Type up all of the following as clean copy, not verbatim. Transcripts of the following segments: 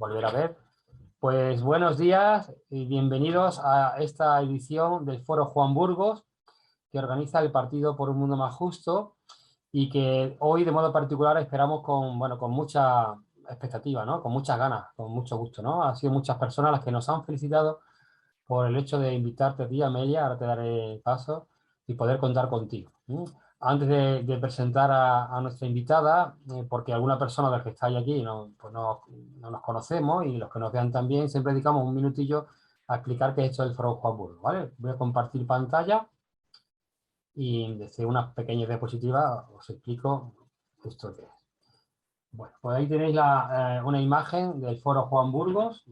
volver a ver. Pues buenos días y bienvenidos a esta edición del Foro Juan Burgos, que organiza el Partido por un Mundo Más Justo y que hoy de modo particular esperamos con mucha expectativa, ¿no? Con muchas ganas, con mucho gusto, ¿no? Han sido muchas personas las que nos han felicitado por el hecho de invitarte a ti, Amelia, ahora te daré paso, y poder contar contigo. Antes de presentar a nuestra invitada, porque alguna persona de las que estáis aquí no nos conocemos y los que nos vean también, siempre dedicamos un minutillo a explicar qué es esto del Foro Juan Burgos, ¿vale? Voy a compartir pantalla y desde una pequeña diapositiva os explico esto que es. Bueno, pues ahí tenéis una imagen del Foro Juan Burgos,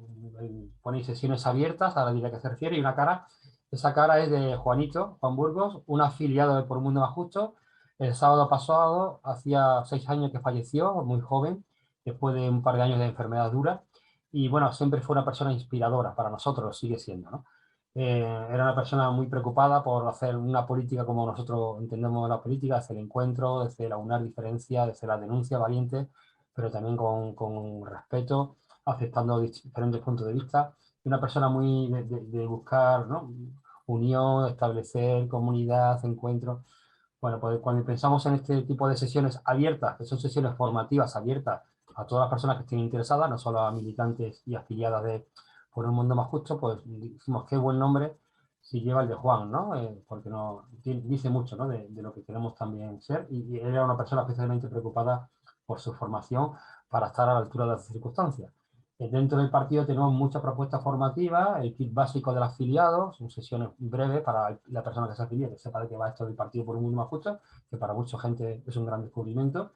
ponéis sesiones abiertas, ahora diré a qué se refiere, y una cara. Esa cara es de Juanito, Juan Burgos, un afiliado de Por un Mundo Más Justo. El sábado pasado, hacía 6 años que falleció, muy joven, después de un par de años de enfermedad dura, y bueno, siempre fue una persona inspiradora para nosotros, lo sigue siendo, ¿no? Era una persona muy preocupada por hacer una política como nosotros entendemos la política, desde el encuentro, desde la unar diferencia, desde la denuncia valiente, pero también con respeto, aceptando diferentes puntos de vista. Y una persona muy de buscar, ¿no? Unión, establecer comunidad, encuentro. Bueno, pues cuando pensamos en este tipo de sesiones abiertas, que son sesiones formativas abiertas a todas las personas que estén interesadas, no solo a militantes y afiliadas de Por un Mundo Más Justo, pues dijimos qué buen nombre si lleva el de Juan, ¿no? Porque dice mucho, ¿no? De lo que queremos también ser, y él era una persona especialmente preocupada por su formación para estar a la altura de las circunstancias. Dentro del partido tenemos muchas propuestas formativas, el kit básico del afiliado, son sesiones breves para la persona que se afilie, que sepa de qué va esto del Partido por un Mundo Más Justo, que para mucha gente es un gran descubrimiento.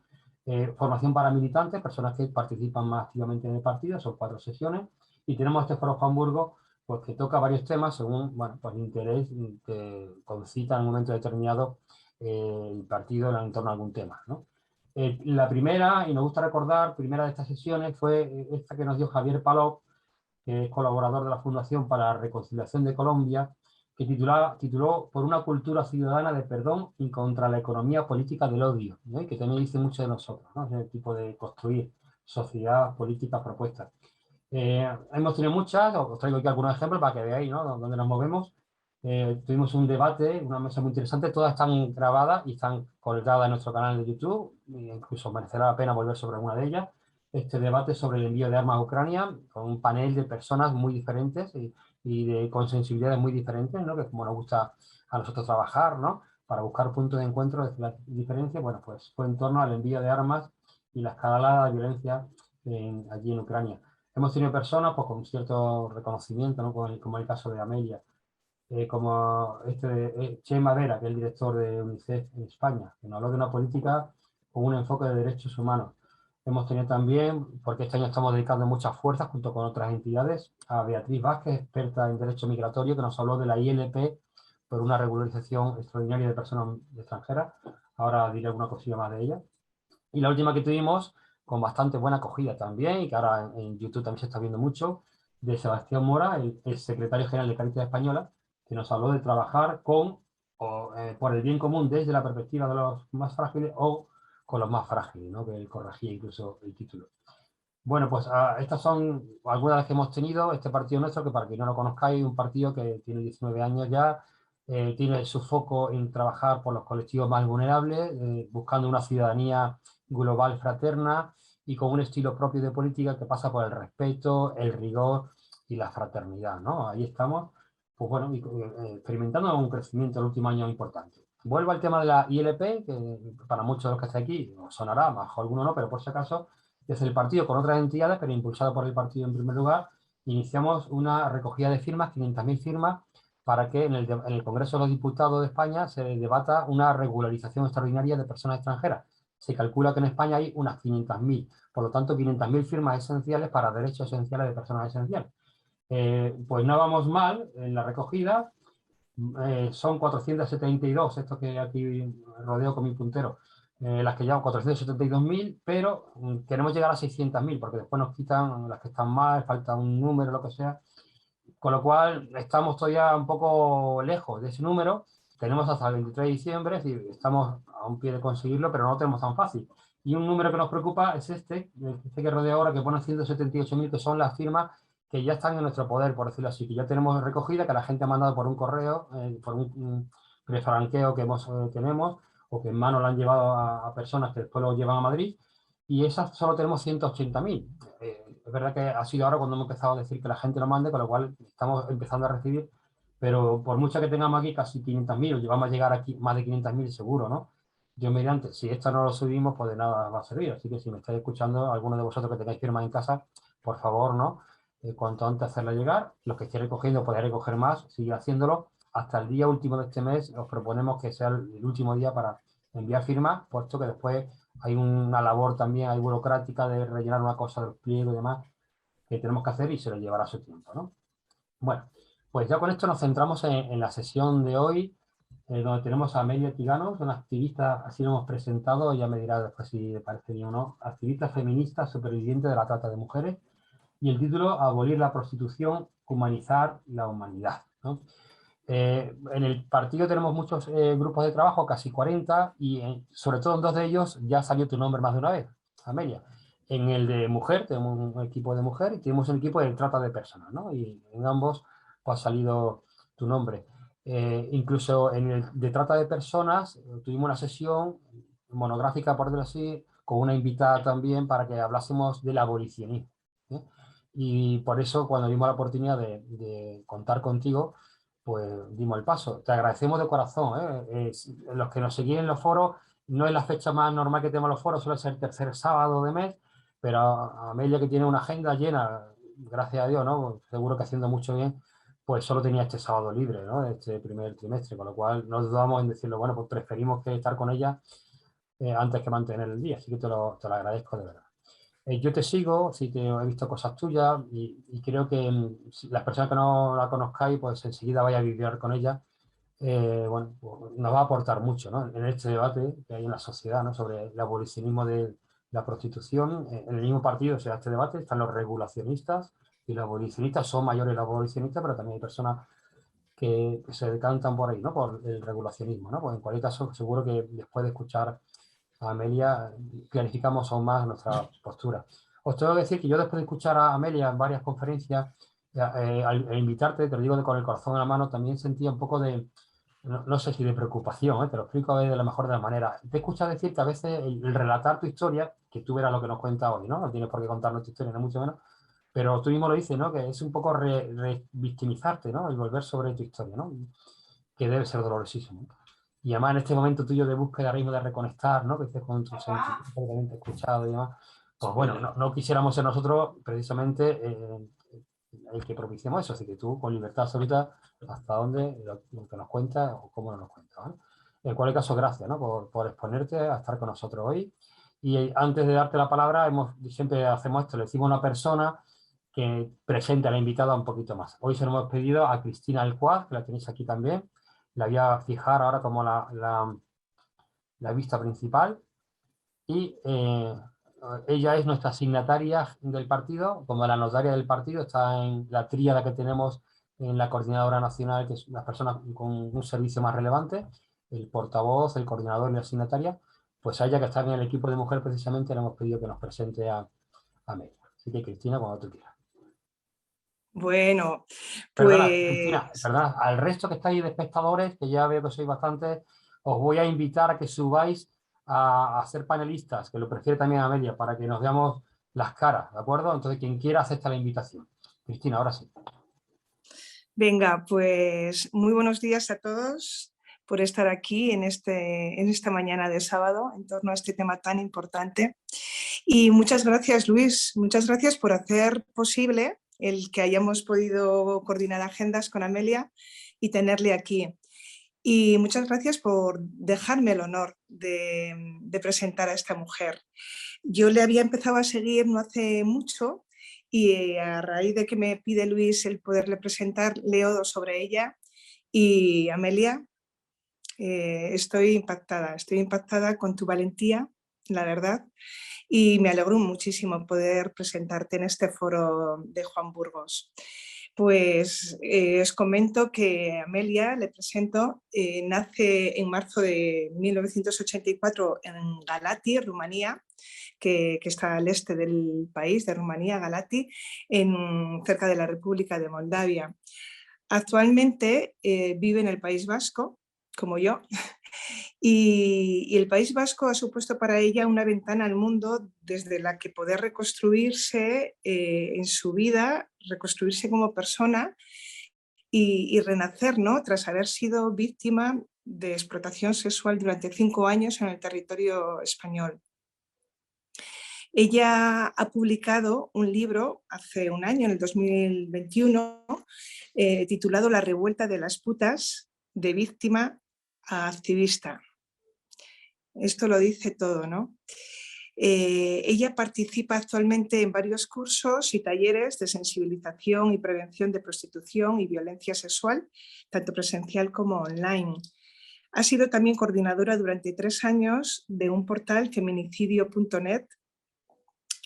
Formación para militantes, personas que participan más activamente en el partido, son 4 sesiones. Y tenemos este Foro Juan Burgos, pues que toca varios temas según, bueno, pues el interés que concita en un momento determinado el partido en torno a algún tema, ¿no? La primera, y nos gusta recordar, primera de estas sesiones fue esta que nos dio Javier Palop, que es colaborador de la Fundación para la Reconciliación de Colombia, que tituló Por una cultura ciudadana de perdón y contra la economía política del odio, ¿no? Y que también dice mucho de nosotros, ¿no? Ese tipo de construir sociedad, política, propuestas. Hemos tenido muchas, os traigo aquí algunos ejemplos para que veáis, ¿no? Dónde nos movemos. Tuvimos un debate, una mesa muy interesante, todas están grabadas y están colgadas en nuestro canal de YouTube, e incluso merecerá la pena volver sobre alguna de ellas. Este debate sobre el envío de armas a Ucrania, con un panel de personas muy diferentes con sensibilidades muy diferentes, ¿no? Que como nos gusta a nosotros trabajar, ¿no? Para buscar puntos de encuentro de las diferencias, bueno, pues fue en torno al envío de armas y la escalada de violencia allí en Ucrania. Hemos tenido personas pues, con cierto reconocimiento, ¿no? Como el caso de Amelia, como Chema Vera, que es el director de UNICEF en España, que nos habló de una política con un enfoque de derechos humanos. Hemos tenido también, porque este año estamos dedicando muchas fuerzas junto con otras entidades, a Beatriz Vázquez, experta en derecho migratorio, que nos habló de la ILP por una regularización extraordinaria de personas extranjeras. Ahora diré alguna cosilla más de ella. Y la última que tuvimos, con bastante buena acogida también, y que ahora en YouTube también se está viendo mucho, de Sebastián Mora, el secretario general de Cáritas Española, que nos habló de trabajar por el bien común desde la perspectiva de los más frágiles o con los más frágiles, ¿no? Que él corregía incluso el título. Bueno, pues estas son algunas de las que hemos tenido. Este partido nuestro, que para quien no lo conozcáis, es un partido que tiene 19 años ya, tiene su foco en trabajar por los colectivos más vulnerables, buscando una ciudadanía global fraterna y con un estilo propio de política que pasa por el respeto, el rigor y la fraternidad, ¿no? Ahí estamos, pues bueno, experimentando un crecimiento el último año importante. Vuelvo al tema de la ILP, que para muchos de los que estáis aquí os sonará, más o alguno no, pero por si acaso, desde el partido con otras entidades, pero impulsado por el partido en primer lugar, iniciamos una recogida de firmas, 500.000 firmas, para que en el Congreso de los Diputados de España se debata una regularización extraordinaria de personas extranjeras. Se calcula que en España hay unas 500.000, por lo tanto 500.000 firmas esenciales para derechos esenciales de personas esenciales. Pues no vamos mal en la recogida, son 472, esto que aquí rodeo con mi puntero, las que llevan 472.000, pero queremos llegar a 600.000, porque después nos quitan las que están mal, falta un número, lo que sea, con lo cual estamos todavía un poco lejos de ese número. Tenemos hasta el 23 de diciembre, es decir, estamos a un pie de conseguirlo, pero no lo tenemos tan fácil. Y un número que nos preocupa es este que rodea ahora, que pone 178.000, que son las firmas que ya están en nuestro poder, por decirlo así, que ya tenemos recogida, que la gente ha mandado por un correo, por un prefranqueo que tenemos, o que en mano lo han llevado a personas que después lo llevan a Madrid, y esas solo tenemos 180.000. Es verdad que ha sido ahora cuando hemos empezado a decir que la gente lo mande, con lo cual estamos empezando a recibir, pero por mucho que tengamos aquí casi 500.000, llevamos a llegar aquí más de 500.000 seguro, ¿no? Dios mediante, si esto no lo subimos, pues de nada va a servir. Así que si me estáis escuchando, alguno de vosotros que tengáis firmas en casa, por favor, ¿no? Cuanto antes hacerla llegar. Los que estéis recogiendo, podéis recoger más, sigue haciéndolo. Hasta el día último de este mes, os proponemos que sea el último día para enviar firmas, puesto que después hay una labor también, hay burocrática de rellenar una cosa de los pliegos y demás, que tenemos que hacer y se lo llevará su tiempo, ¿no? Bueno, pues ya con esto nos centramos en la sesión de hoy, donde tenemos a Amelia Tigano, una activista, así lo hemos presentado, ya me dirá después si le parece bien o no, activista feminista superviviente de la trata de mujeres, y el título, Abolir la prostitución, humanizar la humanidad, ¿no? En el partido tenemos muchos grupos de trabajo, casi 40, y sobre todo en dos de ellos ya salió tu nombre más de una vez, Amelia. En el de mujer, tenemos un equipo de mujer y tenemos un equipo de trata de personas, ¿no? Y en ambos pues, ha salido tu nombre. Incluso en el de trata de personas tuvimos una sesión monográfica, por decirlo así, con una invitada también para que hablásemos del abolicionismo, ¿eh? Y por eso cuando dimos la oportunidad de contar contigo, pues dimos el paso. Te agradecemos de corazón, ¿eh? Los que nos seguían en los foros, no es la fecha más normal que tenemos los foros, suele ser el tercer sábado de mes, pero a Amelia, que tiene una agenda llena, gracias a Dios, ¿no? Seguro que haciendo mucho bien, pues solo tenía este sábado libre, ¿no? Este primer trimestre, con lo cual no dudamos en decirlo, bueno, pues preferimos que estar con ella antes que mantener el día, así que te lo agradezco de verdad. Yo te sigo, sí que he visto cosas tuyas y creo que si las personas que no la conozcáis, pues enseguida vaya a vivir con ella. Bueno, pues nos va a aportar mucho, ¿no? En este debate que hay en la sociedad, ¿no? Sobre el abolicionismo de la prostitución. En el mismo partido se da este debate, están los regulacionistas y los abolicionistas, son mayores los abolicionistas, pero también hay personas que se decantan por ahí, ¿no? Por el regulacionismo, ¿no? Pues en cualquier caso, seguro que después de escuchar a Amelia clarificamos aún más nuestra postura. Os tengo que decir que yo después de escuchar a Amelia en varias conferencias, al invitarte, te lo digo con el corazón en la mano, también sentía un poco de, no sé si de preocupación, te lo explico de la mejor de las maneras. Te escuchas decir que a veces el relatar tu historia, que tú verás lo que nos cuenta hoy, ¿no? No tienes por qué contarnos tu historia, no mucho menos, pero tú mismo lo dices, ¿no? Que es un poco victimizarte, ¿no? El volver sobre tu historia, ¿no? Que debe ser dolorosísimo. Y además en este momento tuyo de búsqueda ahora mismo de reconectar, ¿no? Que estés con tus sentimientos que también te he escuchado y demás. Pues bueno, no quisiéramos ser nosotros precisamente el que propiciemos eso, así que tú con libertad absoluta hasta dónde lo que nos cuentas o cómo no nos cuentas, ¿vale? En cualquier caso, gracias, ¿no? Por exponerte a estar con nosotros hoy. Y antes de darte la palabra, siempre hacemos esto, le decimos a una persona que presente a la invitada un poquito más. Hoy se lo hemos pedido a Cristina Alcuaz, que la tenéis aquí también. La voy a fijar ahora como la vista principal. Y ella es nuestra signataria del partido, como la notaria del partido, está en la tríada que tenemos en la coordinadora nacional, que es las personas con un servicio más relevante, el portavoz, el coordinador y la signataria. Pues a ella, que está en el equipo de mujer precisamente, le hemos pedido que nos presente a Media. Así que Cristina, cuando tú quieras. Bueno, Perdona, Cristina, pues perdona, al resto que estáis de espectadores, que ya veo que sois bastantes, os voy a invitar a que subáis a ser panelistas, que lo prefiere también Amelia, para que nos veamos las caras, ¿de acuerdo? Entonces, quien quiera acepta la invitación. Cristina, ahora sí. venga, pues muy buenos días a todos por estar aquí en esta mañana de sábado en torno a este tema tan importante. Y muchas gracias, Luis, muchas gracias por hacer posible el que hayamos podido coordinar agendas con Amelia y tenerle aquí. Y muchas gracias por dejarme el honor de presentar a esta mujer. Yo le había empezado a seguir no hace mucho y a raíz de que me pide Luis el poderle presentar, leo sobre ella y Amelia, estoy impactada con tu valentía, la verdad, y me alegro muchísimo poder presentarte en este foro de Juan Burgos. Pues os comento que Amelia, le presento, nace en marzo de 1984 en Galati, Rumanía, que está al este del país, de Rumanía, Galati, cerca de la República de Moldavia. Actualmente vive en el País Vasco, como yo, y el País Vasco ha supuesto para ella una ventana al mundo desde la que poder reconstruirse en su vida, reconstruirse como persona y renacer, ¿no? Tras haber sido víctima de explotación sexual durante 5 años en el territorio español. Ella ha publicado un libro hace un año, en el 2021, titulado La revuelta de las putas, de víctima a activista. Esto lo dice todo, ¿no? Ella participa actualmente en varios cursos y talleres de sensibilización y prevención de prostitución y violencia sexual, tanto presencial como online. Ha sido también coordinadora durante 3 años de un portal, feminicidio.net,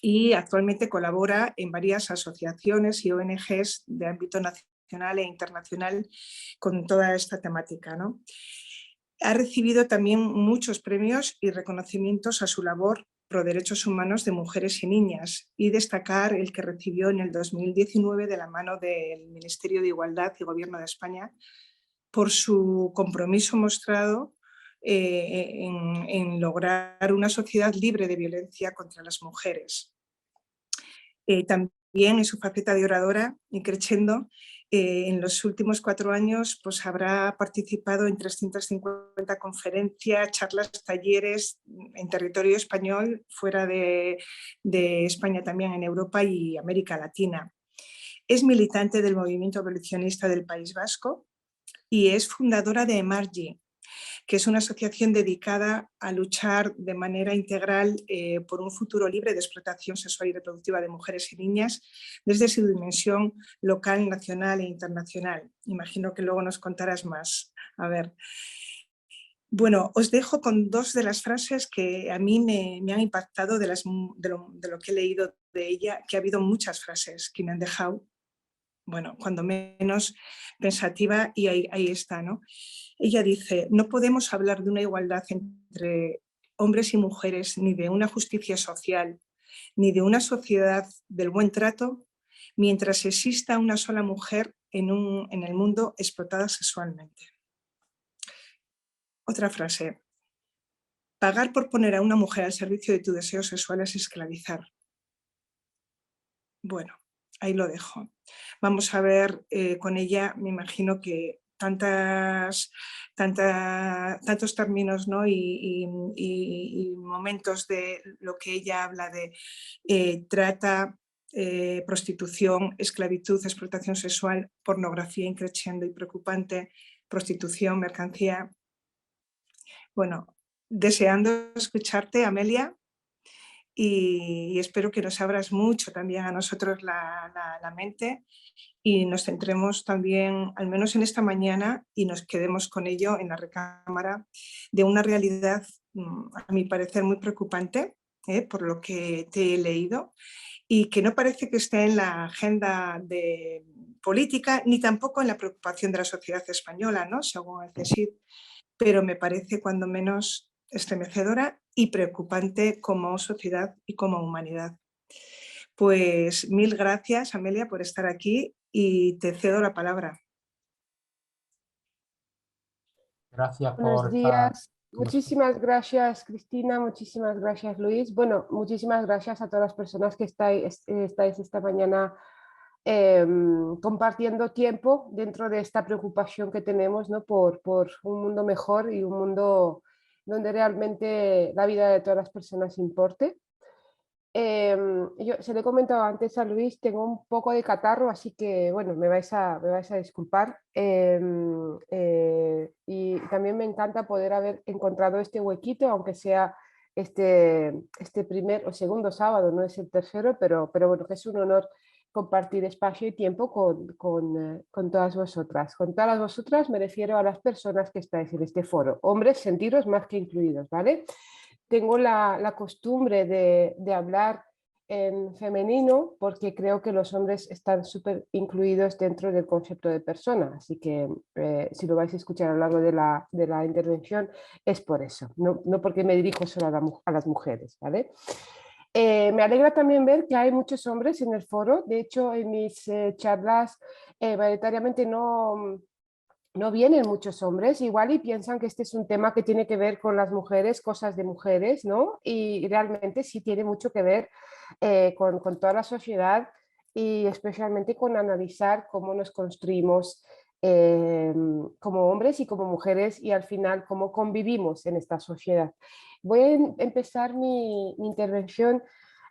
y actualmente colabora en varias asociaciones y ONGs de ámbito nacional e internacional con toda esta temática, ¿no? Ha recibido también muchos premios y reconocimientos a su labor pro derechos humanos de mujeres y niñas, y destacar el que recibió en el 2019 de la mano del Ministerio de Igualdad y Gobierno de España por su compromiso mostrado en lograr una sociedad libre de violencia contra las mujeres. También en su faceta de oradora, increciendo, en los últimos 4 años pues, habrá participado en 350 conferencias, charlas, talleres en territorio español, fuera de España también, en Europa y América Latina. Es militante del movimiento abolicionista del País Vasco y es fundadora de Emargi, que es una asociación dedicada a luchar de manera integral por un futuro libre de explotación sexual y reproductiva de mujeres y niñas desde su dimensión local, nacional e internacional. Imagino que luego nos contarás más. A ver. Bueno, os dejo con 2 de las frases que a mí me han impactado de lo que he leído de ella, que ha habido muchas frases que me han dejado, bueno, cuando menos pensativa, y ahí está, ¿no? Ella dice: no podemos hablar de una igualdad entre hombres y mujeres, ni de una justicia social, ni de una sociedad del buen trato, mientras exista una sola mujer en el mundo explotada sexualmente. Otra frase: pagar por poner a una mujer al servicio de tu deseo sexual es esclavizar. Bueno, ahí lo dejo. Vamos a ver con ella, me imagino que tantos términos, ¿no? y momentos de lo que ella habla de trata, prostitución, esclavitud, explotación sexual, pornografía increciendo y preocupante, prostitución, mercancía. Bueno, deseando escucharte, Amelia, y espero que nos abras mucho también a nosotros la mente y nos centremos también, al menos en esta mañana, y nos quedemos con ello en la recámara, de una realidad, a mi parecer, muy preocupante, por lo que te he leído, y que no parece que esté en la agenda de política, ni tampoco en la preocupación de la sociedad española, ¿no? Según el CSID, pero me parece cuando menos estremecedora y preocupante como sociedad y como humanidad. Pues 1000 gracias, Amelia, por estar aquí y te cedo la palabra. Gracias Buenos por estar. días. Muchísimas gracias, Cristina. Muchísimas gracias, Luis. Bueno, muchísimas gracias a todas las personas que estáis esta mañana compartiendo tiempo dentro de esta preocupación que tenemos, ¿no? por un mundo mejor y un mundo donde realmente la vida de todas las personas importe. Yo se lo he comentado antes a Luis, tengo un poco de catarro, así que bueno, me vais a disculpar. Y también me encanta poder haber encontrado este huequito, aunque sea este primer o segundo sábado, no es el tercero, pero bueno, que es un honor compartir espacio y tiempo con todas vosotras. Con todas vosotras me refiero a las personas que estáis en este foro. Hombres, sentiros más que incluidos, ¿vale? Tengo la costumbre de hablar en femenino porque creo que los hombres están súper incluidos dentro del concepto de persona, así que si lo vais a escuchar a lo largo de la intervención es por eso, no porque me dirijo solo a las mujeres, ¿vale? Me alegra también ver que hay muchos hombres en el foro. De hecho, en mis charlas mayoritariamente no vienen muchos hombres, igual y piensan que este es un tema que tiene que ver con las mujeres, cosas de mujeres, ¿no? Y realmente sí tiene mucho que ver con toda la sociedad y especialmente con analizar cómo nos construimos como hombres y como mujeres y al final cómo convivimos en esta sociedad. Voy a empezar mi intervención.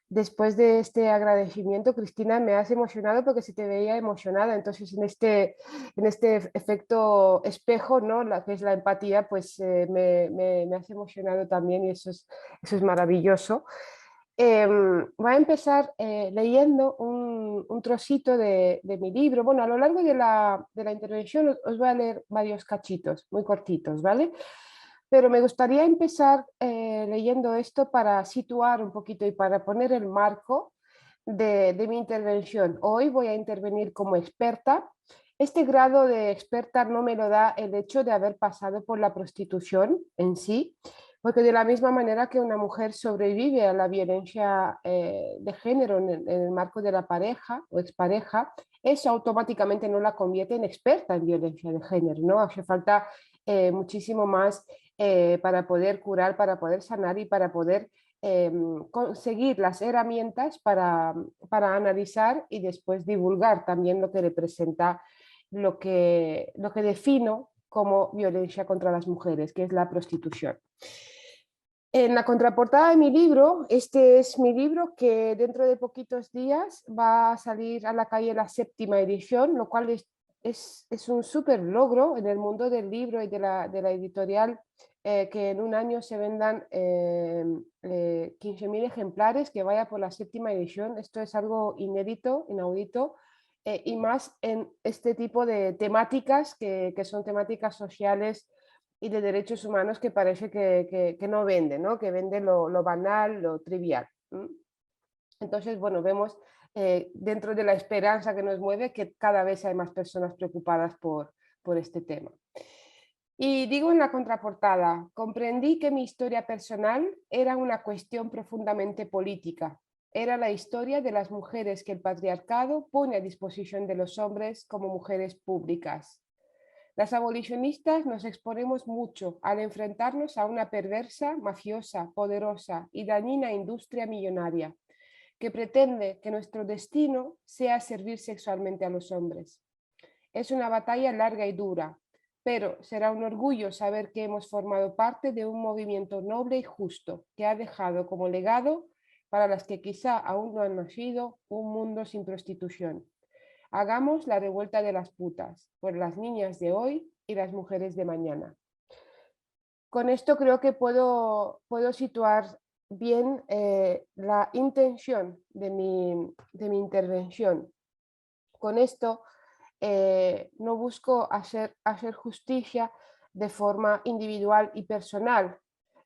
Después de este agradecimiento, Cristina, me has emocionado porque se te veía emocionada. Entonces, en este efecto espejo, ¿no? La que es la empatía, pues me has emocionado también y eso es maravilloso. Voy a empezar leyendo un trocito de mi libro. Bueno, a lo largo de la intervención os voy a leer varios cachitos, muy cortitos, ¿vale? Pero me gustaría empezar leyendo esto para situar un poquito y para poner el marco de mi intervención. Hoy voy a intervenir como experta. Este grado de experta no me lo da el hecho de haber pasado por la prostitución en sí, porque de la misma manera que una mujer sobrevive a la violencia de género en el marco de la pareja o expareja, eso automáticamente no la convierte en experta en violencia de género, ¿no? Hace falta muchísimo más para poder curar, para poder sanar y para poder conseguir las herramientas para analizar y después divulgar también lo que representa, lo que defino como violencia contra las mujeres, que es la prostitución. En la contraportada de mi libro, este es mi libro que dentro de poquitos días va a salir a la calle la 7ª edición, lo cual es un súper logro en el mundo del libro y de la editorial, que en un año se vendan 15.000 ejemplares, que vaya por la 7ª edición. Esto es algo inédito, inaudito, y más en este tipo de temáticas que son temáticas sociales y de derechos humanos que parece que no vende, ¿no? Que vende lo banal, lo trivial. Entonces, bueno, vemos dentro de la esperanza que nos mueve que cada vez hay más personas preocupadas por este tema. Y digo en la contraportada, comprendí que mi historia personal era una cuestión profundamente política. Era la historia de las mujeres que el patriarcado pone a disposición de los hombres como mujeres públicas. Las abolicionistas nos exponemos mucho al enfrentarnos a una perversa, mafiosa, poderosa y dañina industria millonaria que pretende que nuestro destino sea servir sexualmente a los hombres. Es una batalla larga y dura, pero será un orgullo saber que hemos formado parte de un movimiento noble y justo que ha dejado como legado, para las que quizá aún no han nacido, un mundo sin prostitución. Hagamos la revuelta de las putas por las niñas de hoy y las mujeres de mañana. Con esto creo que puedo situar bien la intención de mi intervención. Con esto no busco hacer justicia de forma individual y personal,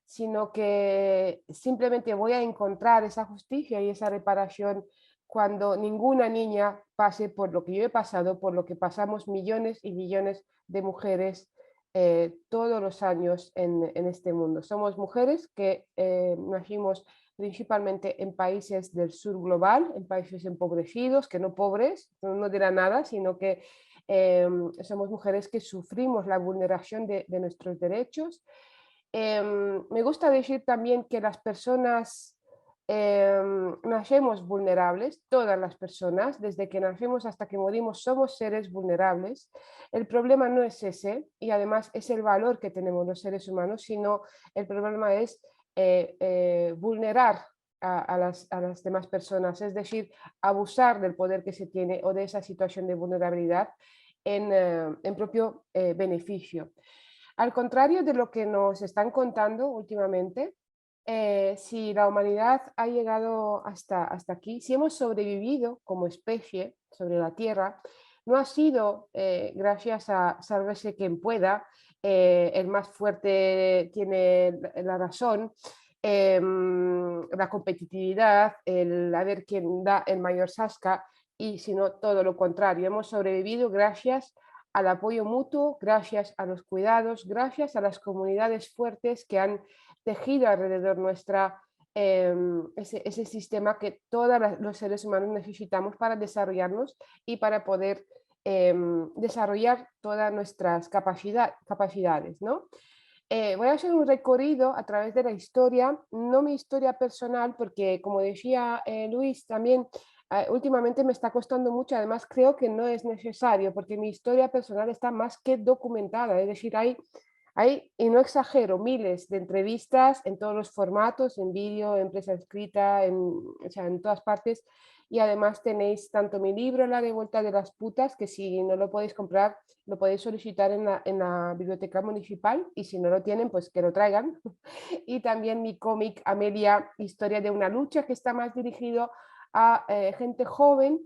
sino que simplemente voy a encontrar esa justicia y esa reparación cuando ninguna niña pase por lo que yo he pasado, por lo que pasamos millones y millones de mujeres todos los años en este mundo. Somos mujeres que nacimos principalmente en países del sur global, en países empobrecidos, que no pobres, no dirá nada, sino que somos mujeres que sufrimos la vulneración de nuestros derechos. Me gusta decir también que las personas nacemos vulnerables, todas las personas, desde que nacemos hasta que morimos somos seres vulnerables. El problema no es ese, y además es el valor que tenemos los seres humanos, sino el problema es vulnerar a las demás personas, es decir, abusar del poder que se tiene o de esa situación de vulnerabilidad en propio beneficio. Al contrario de lo que nos están contando últimamente, si la humanidad ha llegado hasta aquí, si hemos sobrevivido como especie sobre la Tierra, no ha sido gracias a sálvese quien pueda, el más fuerte tiene la razón, la competitividad, el a ver quién da el mayor sasca, y sino todo lo contrario. Hemos sobrevivido gracias al apoyo mutuo, gracias a los cuidados, gracias a las comunidades fuertes que han tejido alrededor nuestra ese sistema que todos los seres humanos necesitamos para desarrollarnos y para poder desarrollar todas nuestras capacidades, ¿no? Voy a hacer un recorrido a través de la historia, no mi historia personal, porque como decía Luis también, últimamente me está costando mucho, además creo que no es necesario, porque mi historia personal está más que documentada, es decir, hay, y no exagero, miles de entrevistas en todos los formatos, en vídeo, en prensa escrita, o sea, en todas partes, y además tenéis tanto mi libro La Revuelta de las Putas, que si no lo podéis comprar, lo podéis solicitar en la biblioteca municipal, y si no lo tienen, pues que lo traigan. Y también mi cómic Amelia, Historia de una lucha, que está más dirigido a gente joven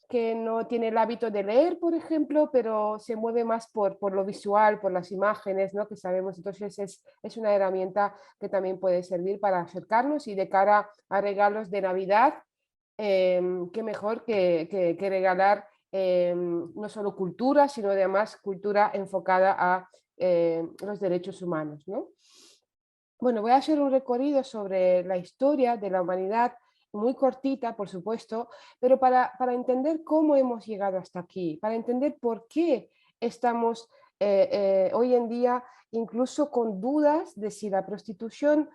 que no tiene el hábito de leer, por ejemplo, pero se mueve más por lo visual, por las imágenes, ¿no? Que sabemos. Entonces es una herramienta que también puede servir para acercarnos, y de cara a regalos de Navidad, qué mejor que regalar no solo cultura, sino además cultura enfocada a los derechos humanos, ¿no? Bueno, voy a hacer un recorrido sobre la historia de la humanidad, muy cortita, por supuesto, pero para entender cómo hemos llegado hasta aquí, para entender por qué estamos hoy en día incluso con dudas de si la prostitución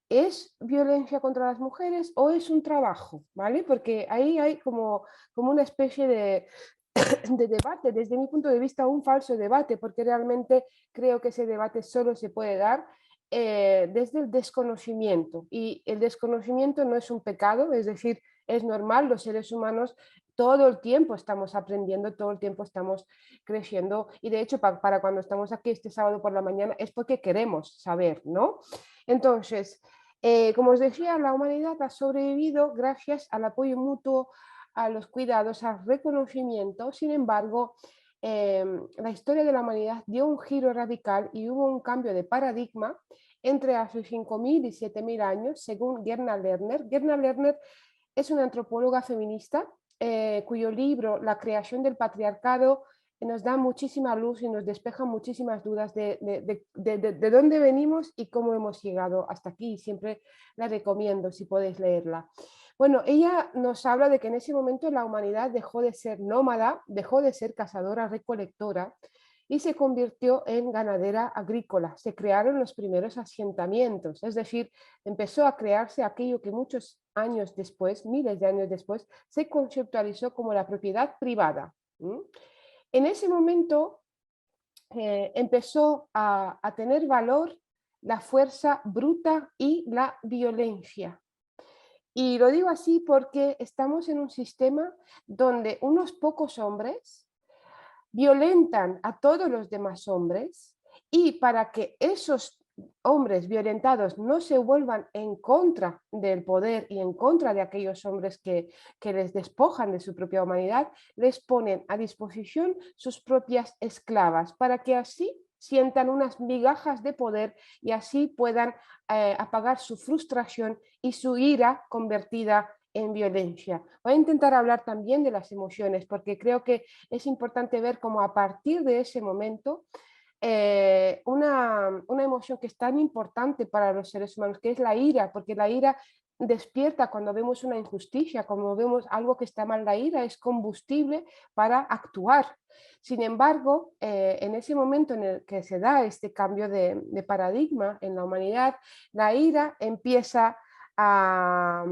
es violencia contra las mujeres o es un trabajo, ¿vale? Porque ahí hay como una especie de debate, desde mi punto de vista un falso debate, porque realmente creo que ese debate solo se puede dar desde el desconocimiento, y el desconocimiento no es un pecado, es decir, es normal, los seres humanos todo el tiempo estamos aprendiendo, todo el tiempo estamos creciendo, y de hecho para cuando estamos aquí este sábado por la mañana es porque queremos saber, ¿no? Entonces, como os decía, la humanidad ha sobrevivido gracias al apoyo mutuo, a los cuidados, al reconocimiento. Sin embargo, la historia de la humanidad dio un giro radical y hubo un cambio de paradigma entre hace 5.000 y 7.000 años, según Gerda Lerner. Gerda Lerner es una antropóloga feminista cuyo libro La creación del patriarcado nos da muchísima luz y nos despeja muchísimas dudas de dónde venimos y cómo hemos llegado hasta aquí. Siempre la recomiendo si podéis leerla. Bueno, ella nos habla de que en ese momento la humanidad dejó de ser nómada, dejó de ser cazadora-recolectora y se convirtió en ganadera agrícola. Se crearon los primeros asentamientos, es decir, empezó a crearse aquello que muchos años después, miles de años después, se conceptualizó como la propiedad privada. En ese momento empezó a tener valor la fuerza bruta y la violencia. Y lo digo así porque estamos en un sistema donde unos pocos hombres violentan a todos los demás hombres, y para que esos hombres violentados no se vuelvan en contra del poder y en contra de aquellos hombres que les despojan de su propia humanidad, les ponen a disposición sus propias esclavas para que así sientan unas migajas de poder y así puedan apagar su frustración y su ira convertida en violencia. Voy a intentar hablar también de las emociones, porque creo que es importante ver cómo a partir de ese momento una emoción que es tan importante para los seres humanos, que es la ira, porque la ira despierta cuando vemos una injusticia, cuando vemos algo que está mal. La ira es combustible para actuar. Sin embargo, en ese momento en el que se da este cambio de paradigma en la humanidad, la ira empieza a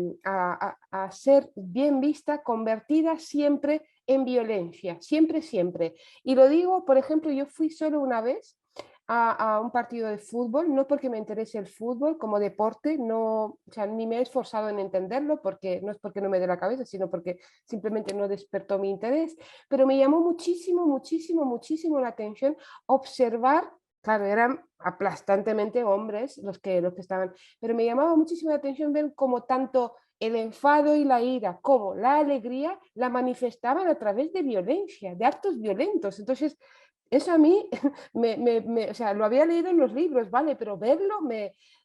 ser bien vista, convertida siempre en violencia, siempre, siempre. Y lo digo, por ejemplo, yo fui solo una vez a un partido de fútbol, no porque me interese el fútbol como deporte, no, o sea, ni me he esforzado en entenderlo, porque no es porque no me dé la cabeza, sino porque simplemente no despertó mi interés, pero me llamó muchísimo, muchísimo, muchísimo la atención observar. Claro, eran aplastantemente hombres los que estaban, pero me llamaba muchísimo la atención ver cómo tanto el enfado y la ira como la alegría la manifestaban a través de violencia, de actos violentos. Entonces, eso a mí, o sea, lo había leído en los libros, ¿vale? Pero verlo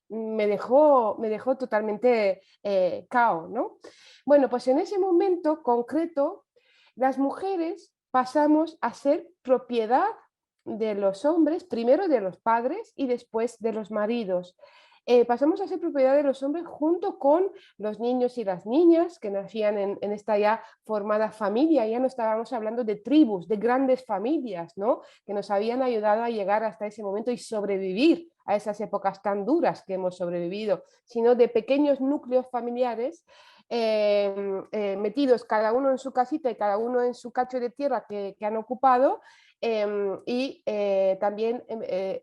me dejó totalmente cao, ¿no? Bueno, pues en ese momento concreto, las mujeres pasamos a ser propiedad de los hombres, primero de los padres y después de los maridos. Pasamos a ser propiedad de los hombres junto con los niños y las niñas que nacían en esta ya formada familia. Ya no estábamos hablando de tribus, de grandes familias, ¿no? Que nos habían ayudado a llegar hasta ese momento y sobrevivir a esas épocas tan duras que hemos sobrevivido, sino de pequeños núcleos familiares metidos cada uno en su casita y cada uno en su cacho de tierra que han ocupado, y también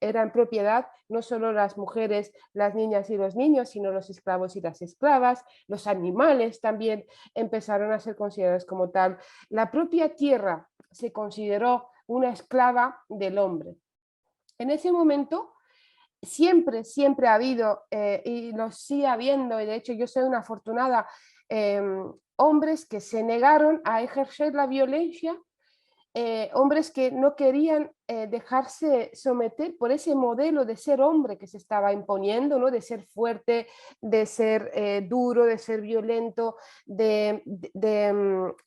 eran propiedad no solo las mujeres, las niñas y los niños, sino los esclavos y las esclavas, los animales también empezaron a ser considerados como tal. La propia tierra se consideró una esclava del hombre. En ese momento siempre, siempre ha habido, y lo sigue habiendo, y de hecho yo soy una afortunada, hombres que se negaron a ejercer la violencia, hombres que no querían dejarse someter por ese modelo de ser hombre que se estaba imponiendo, ¿no? De ser fuerte, de ser duro, de ser violento, de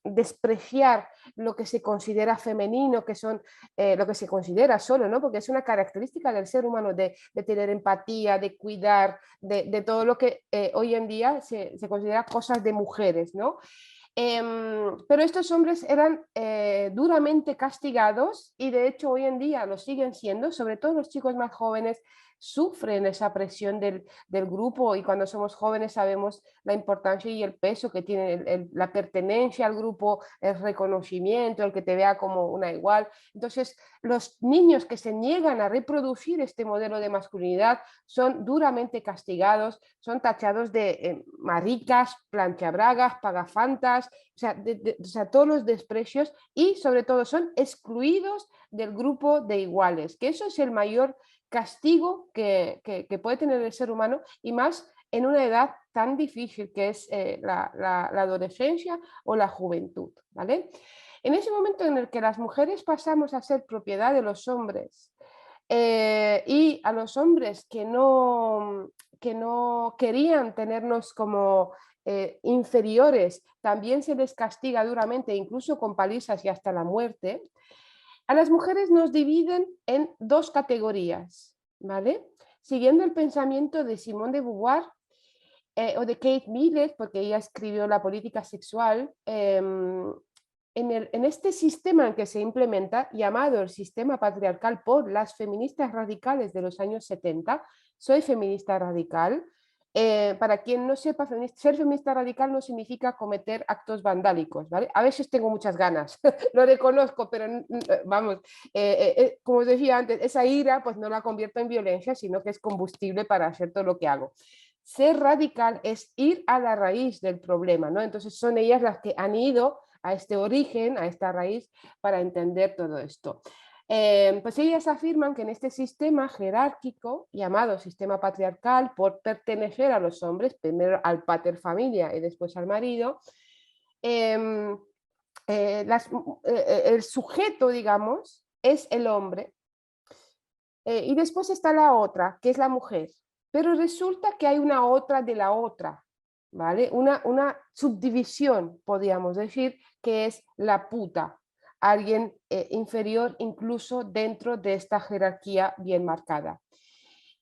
despreciar lo que se considera femenino, que son lo que se considera solo, ¿no? Porque es una característica del ser humano de tener empatía, de cuidar, de todo lo que hoy en día se considera cosas de mujeres, ¿no? Pero estos hombres eran duramente castigados y de hecho hoy en día lo siguen siendo, sobre todo los chicos más jóvenes sufren esa presión del grupo y cuando somos jóvenes sabemos la importancia y el peso que tiene la pertenencia al grupo, el reconocimiento, el que te vea como una igual. Entonces los niños que se niegan a reproducir este modelo de masculinidad son duramente castigados, son tachados de maricas, planchabragas, pagafantas, o sea, todos los desprecios y sobre todo son excluidos del grupo de iguales, que eso es el mayor castigo que puede tener el ser humano y más en una edad tan difícil que es la adolescencia o la juventud, ¿vale? En ese momento en el que las mujeres pasamos a ser propiedad de los hombres y a los hombres que no querían tenernos como inferiores, también se les castiga duramente, incluso con palizas y hasta la muerte. A las mujeres nos dividen en dos categorías, ¿vale? Siguiendo el pensamiento de Simone de Beauvoir o de Kate Millett, porque ella escribió La política sexual, en este sistema en que se implementa, llamado el sistema patriarcal por las feministas radicales de los años 70, soy feminista radical. Para quien no sepa, ser feminista radical no significa cometer actos vandálicos, ¿vale? A veces tengo muchas ganas, lo reconozco, pero vamos, como os decía antes, esa ira pues no la convierto en violencia, sino que es combustible para hacer todo lo que hago. Ser radical es ir a la raíz del problema, ¿no? Entonces son ellas las que han ido a este origen, a esta raíz, para entender todo esto. Pues ellas afirman que en este sistema jerárquico, llamado sistema patriarcal, por pertenecer a los hombres, primero al pater familia y después al marido, el sujeto, digamos, es el hombre, y después está la otra, que es la mujer. Pero resulta que hay una otra de la otra, ¿vale? Una subdivisión, podríamos decir, que es la puta, alguien inferior incluso dentro de esta jerarquía bien marcada.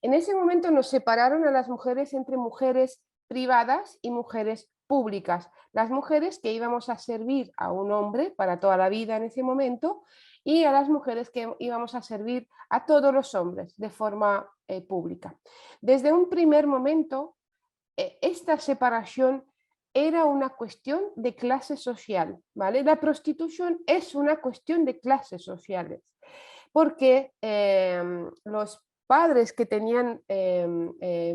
En ese momento nos separaron a las mujeres entre mujeres privadas y mujeres públicas. Las mujeres que íbamos a servir a un hombre para toda la vida en ese momento y a las mujeres que íbamos a servir a todos los hombres de forma pública. Desde un primer momento, esta separación era una cuestión de clase social, ¿vale? La prostitución es una cuestión de clases sociales, porque los padres que tenían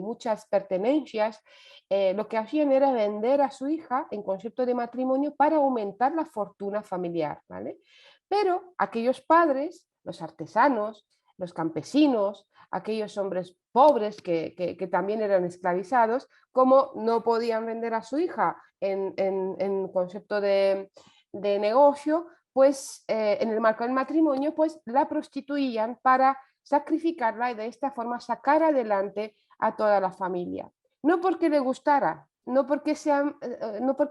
muchas pertenencias, lo que hacían era vender a su hija en concepto de matrimonio para aumentar la fortuna familiar, ¿vale? Pero aquellos padres, los artesanos, los campesinos, aquellos hombres pobres que también eran esclavizados, como no podían vender a su hija en concepto de negocio, pues en el marco del matrimonio, pues la prostituían para sacrificarla y de esta forma sacar adelante a toda la familia. No porque le gustara, no porque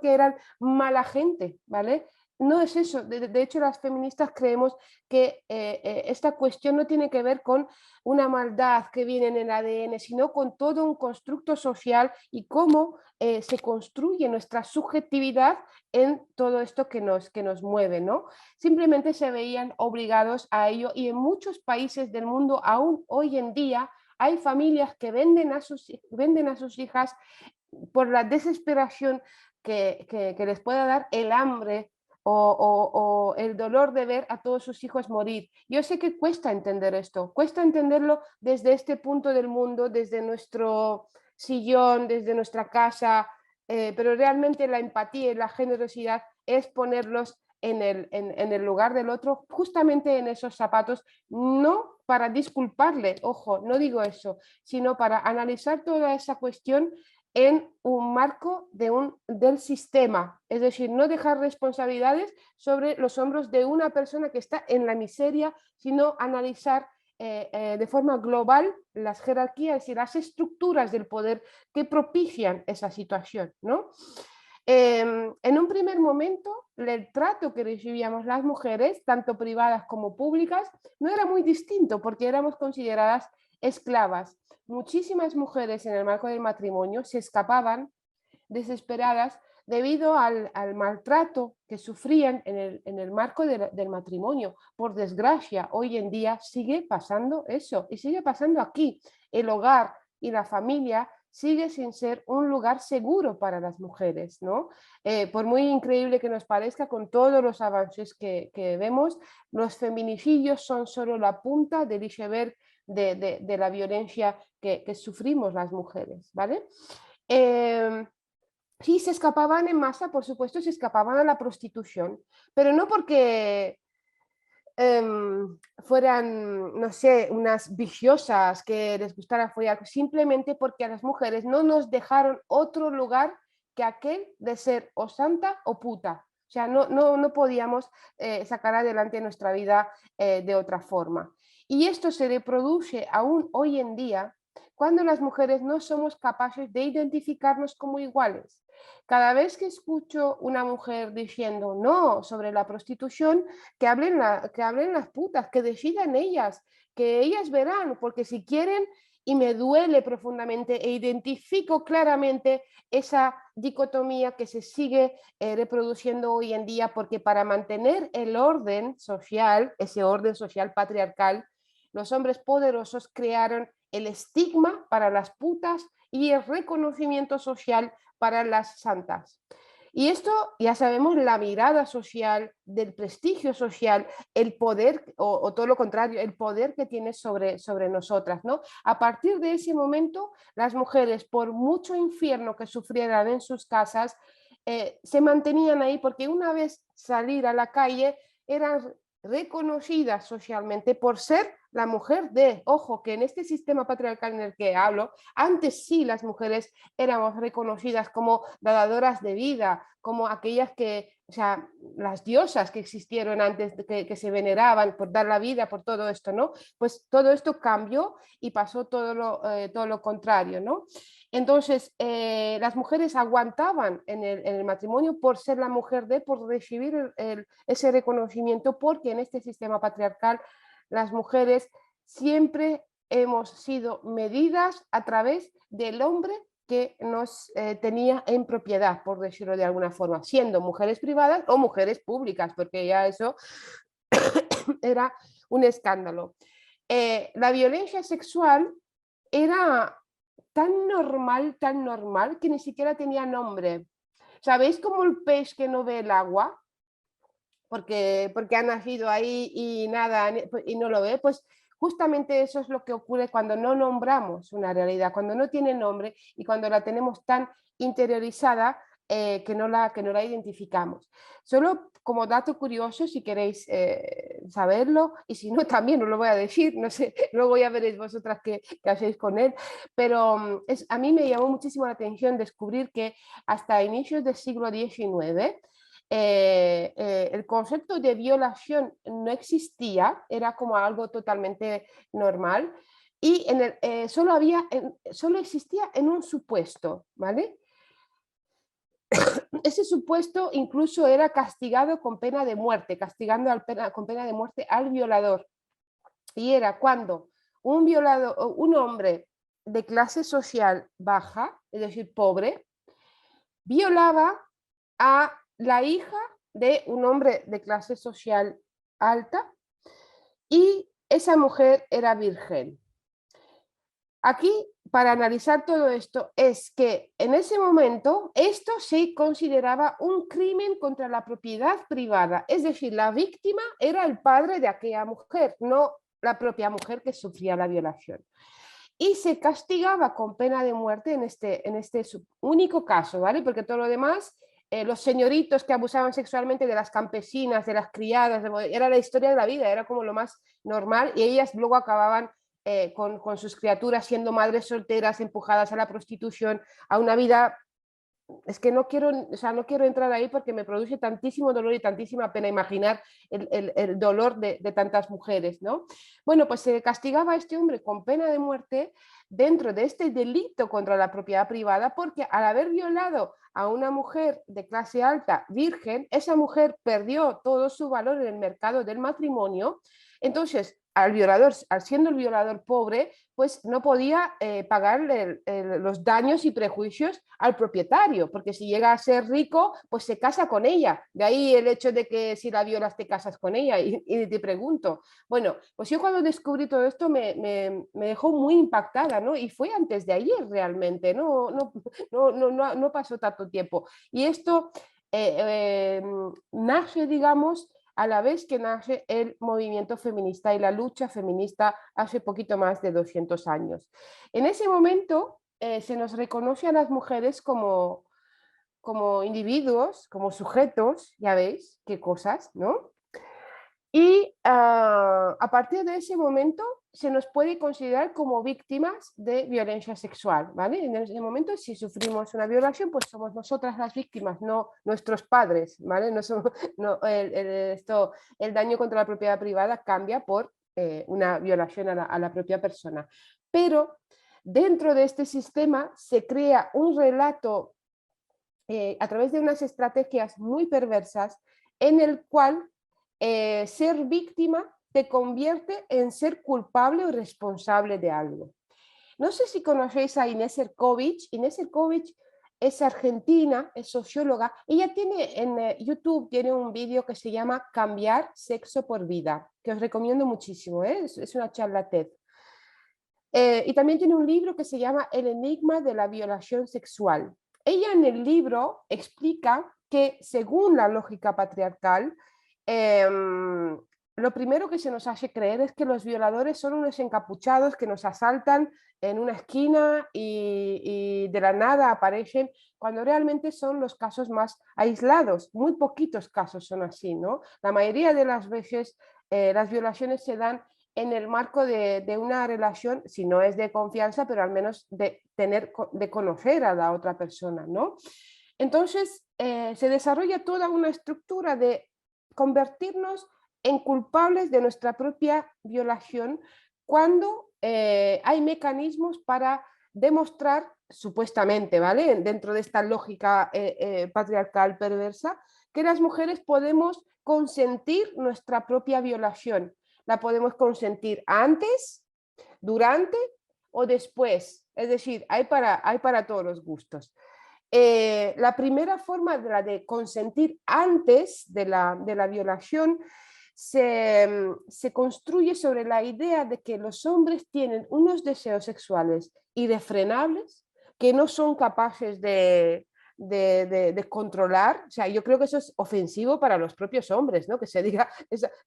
eran mala gente, ¿vale? No es eso. De hecho, las feministas creemos que esta cuestión no tiene que ver con una maldad que viene en el ADN, sino con todo un constructo social y cómo se construye nuestra subjetividad en todo esto que nos mueve, ¿no? Simplemente se veían obligados a ello y en muchos países del mundo, aún hoy en día, hay familias que venden a sus hijas por la desesperación que les pueda dar el hambre o el dolor de ver a todos sus hijos morir. Yo sé que cuesta entender esto, cuesta entenderlo desde este punto del mundo, desde nuestro sillón, desde nuestra casa, pero realmente la empatía y la generosidad es ponerlos en el lugar del otro, justamente en esos zapatos, no para disculparle, ojo, no digo eso, sino para analizar toda esa cuestión en un marco del sistema, es decir, no dejar responsabilidades sobre los hombros de una persona que está en la miseria, sino analizar de forma global las jerarquías y las estructuras del poder que propician esa situación, ¿no? En un primer momento, el trato que recibíamos las mujeres, tanto privadas como públicas, no era muy distinto porque éramos consideradas esclavas. Muchísimas mujeres en el marco del matrimonio se escapaban desesperadas debido al maltrato que sufrían en el marco del matrimonio. Por desgracia, hoy en día sigue pasando eso y sigue pasando aquí. El hogar y la familia sigue sin ser un lugar seguro para las mujeres, ¿no? Por muy increíble que nos parezca, con todos los avances que vemos, los feminicidios son solo la punta del iceberg de la violencia que sufrimos las mujeres, ¿vale? Sí, se escapaban en masa, por supuesto, se escapaban a la prostitución, pero no porque fueran, no sé, unas viciosas que les gustara follar, simplemente porque a las mujeres no nos dejaron otro lugar que aquel de ser o santa o puta. O sea, no podíamos sacar adelante nuestra vida de otra forma. Y esto se reproduce aún hoy en día cuando las mujeres no somos capaces de identificarnos como iguales. Cada vez que escucho una mujer diciendo no sobre la prostitución, que hablen las putas, que decidan ellas, que ellas verán, porque si quieren, y me duele profundamente e identifico claramente esa dicotomía que se sigue reproduciendo hoy en día, porque para mantener el orden social, ese orden social patriarcal, los hombres poderosos crearon el estigma para las putas y el reconocimiento social para las santas. Y esto ya sabemos, la mirada social, del prestigio social, el poder, o todo lo contrario, el poder que tiene sobre nosotras, ¿no? A partir de ese momento, las mujeres, por mucho infierno que sufrieran en sus casas, se mantenían ahí porque una vez salir a la calle eran reconocidas socialmente por ser la mujer de, ojo, que en este sistema patriarcal en el que hablo, antes sí las mujeres éramos reconocidas como dadoras de vida, como aquellas que, o sea, las diosas que existieron antes, que se veneraban por dar la vida, por todo esto, ¿no? Pues todo esto cambió y pasó todo lo contrario, ¿no? Entonces, las mujeres aguantaban en el matrimonio por ser la mujer de, por recibir ese reconocimiento, porque en este sistema patriarcal las mujeres siempre hemos sido medidas a través del hombre que nos tenía en propiedad, por decirlo de alguna forma, siendo mujeres privadas o mujeres públicas, porque ya eso era un escándalo. La violencia sexual era tan normal, que ni siquiera tenía nombre. ¿Sabéis como el pez que no ve el agua? Porque ha nacido ahí y nada, y no lo ve, pues justamente eso es lo que ocurre cuando no nombramos una realidad, cuando no tiene nombre y cuando la tenemos tan interiorizada que no la identificamos. Solo como dato curioso, si queréis saberlo, y si no también os lo voy a decir, no sé, luego ya veréis vosotras qué hacéis con él, pero a mí me llamó muchísimo la atención descubrir que hasta inicios del siglo XIX, el concepto de violación no existía, era como algo totalmente normal, y solo existía en un supuesto, ¿vale? Ese supuesto incluso era castigado con pena de muerte, con pena de muerte al violador. Y era cuando un hombre de clase social baja, es decir, pobre, violaba a la hija de un hombre de clase social alta y esa mujer era virgen. Aquí, para analizar todo esto, es que en ese momento esto se consideraba un crimen contra la propiedad privada, es decir, la víctima era el padre de aquella mujer, no la propia mujer que sufría la violación. Y se castigaba con pena de muerte en este único caso, ¿vale? Porque todo lo demás, los señoritos que abusaban sexualmente de las campesinas, de las criadas, era la historia de la vida, era como lo más normal, y ellas luego acababan con sus criaturas siendo madres solteras, empujadas a la prostitución, a una vida... Es que no quiero entrar ahí porque me produce tantísimo dolor y tantísima pena imaginar el dolor de tantas mujeres, ¿no? Bueno, pues se castigaba a este hombre con pena de muerte dentro de este delito contra la propiedad privada, porque al haber violado a una mujer de clase alta virgen, esa mujer perdió todo su valor en el mercado del matrimonio. Entonces, siendo el violador pobre, pues no podía pagar los daños y prejuicios al propietario, porque si llega a ser rico, pues se casa con ella. De ahí el hecho de que si la violas te casas con ella. Y te pregunto, bueno, pues yo cuando descubrí todo esto me dejó muy impactada, ¿no? Y fue antes de ayer realmente, no pasó tanto tiempo. Y esto nace, digamos, a la vez que nace el movimiento feminista y la lucha feminista hace poquito más de 200 años. En ese momento se nos reconoce a las mujeres como individuos, como sujetos, ya veis qué cosas, ¿no? Y a partir de ese momento se nos puede considerar como víctimas de violencia sexual, ¿vale? En ese momento, si sufrimos una violación, pues somos nosotras las víctimas, no nuestros padres, ¿vale? El daño contra la propiedad privada cambia por una violación a la propia persona. Pero dentro de este sistema se crea un relato a través de unas estrategias muy perversas en el cual ser víctima te convierte en ser culpable o responsable de algo. No sé si conocéis a Inés Erkovich. Inés Erkovich es argentina, es socióloga. Ella tiene en YouTube tiene un vídeo que se llama Cambiar sexo por vida, que os recomiendo muchísimo, ¿eh? Es una charla TED. Y también tiene un libro que se llama El enigma de la violación sexual. Ella en el libro explica que según la lógica patriarcal, lo primero que se nos hace creer es que los violadores son unos encapuchados que nos asaltan en una esquina y de la nada aparecen, cuando realmente son los casos más aislados. Muy poquitos casos son así, ¿no? La mayoría de las veces las violaciones se dan en el marco de una relación, si no es de confianza, pero al menos de conocer a la otra persona, ¿no? Entonces, se desarrolla toda una estructura de convertirnos en culpables de nuestra propia violación cuando hay mecanismos para demostrar, supuestamente, ¿vale? Dentro de esta lógica patriarcal perversa, que las mujeres podemos consentir nuestra propia violación. La podemos consentir antes, durante o después. Es decir, hay para todos los gustos. La primera forma, la de consentir antes de la violación, se construye sobre la idea de que los hombres tienen unos deseos sexuales irrefrenables que no son capaces de controlar. O sea, yo creo que eso es ofensivo para los propios hombres, ¿no? Que se diga,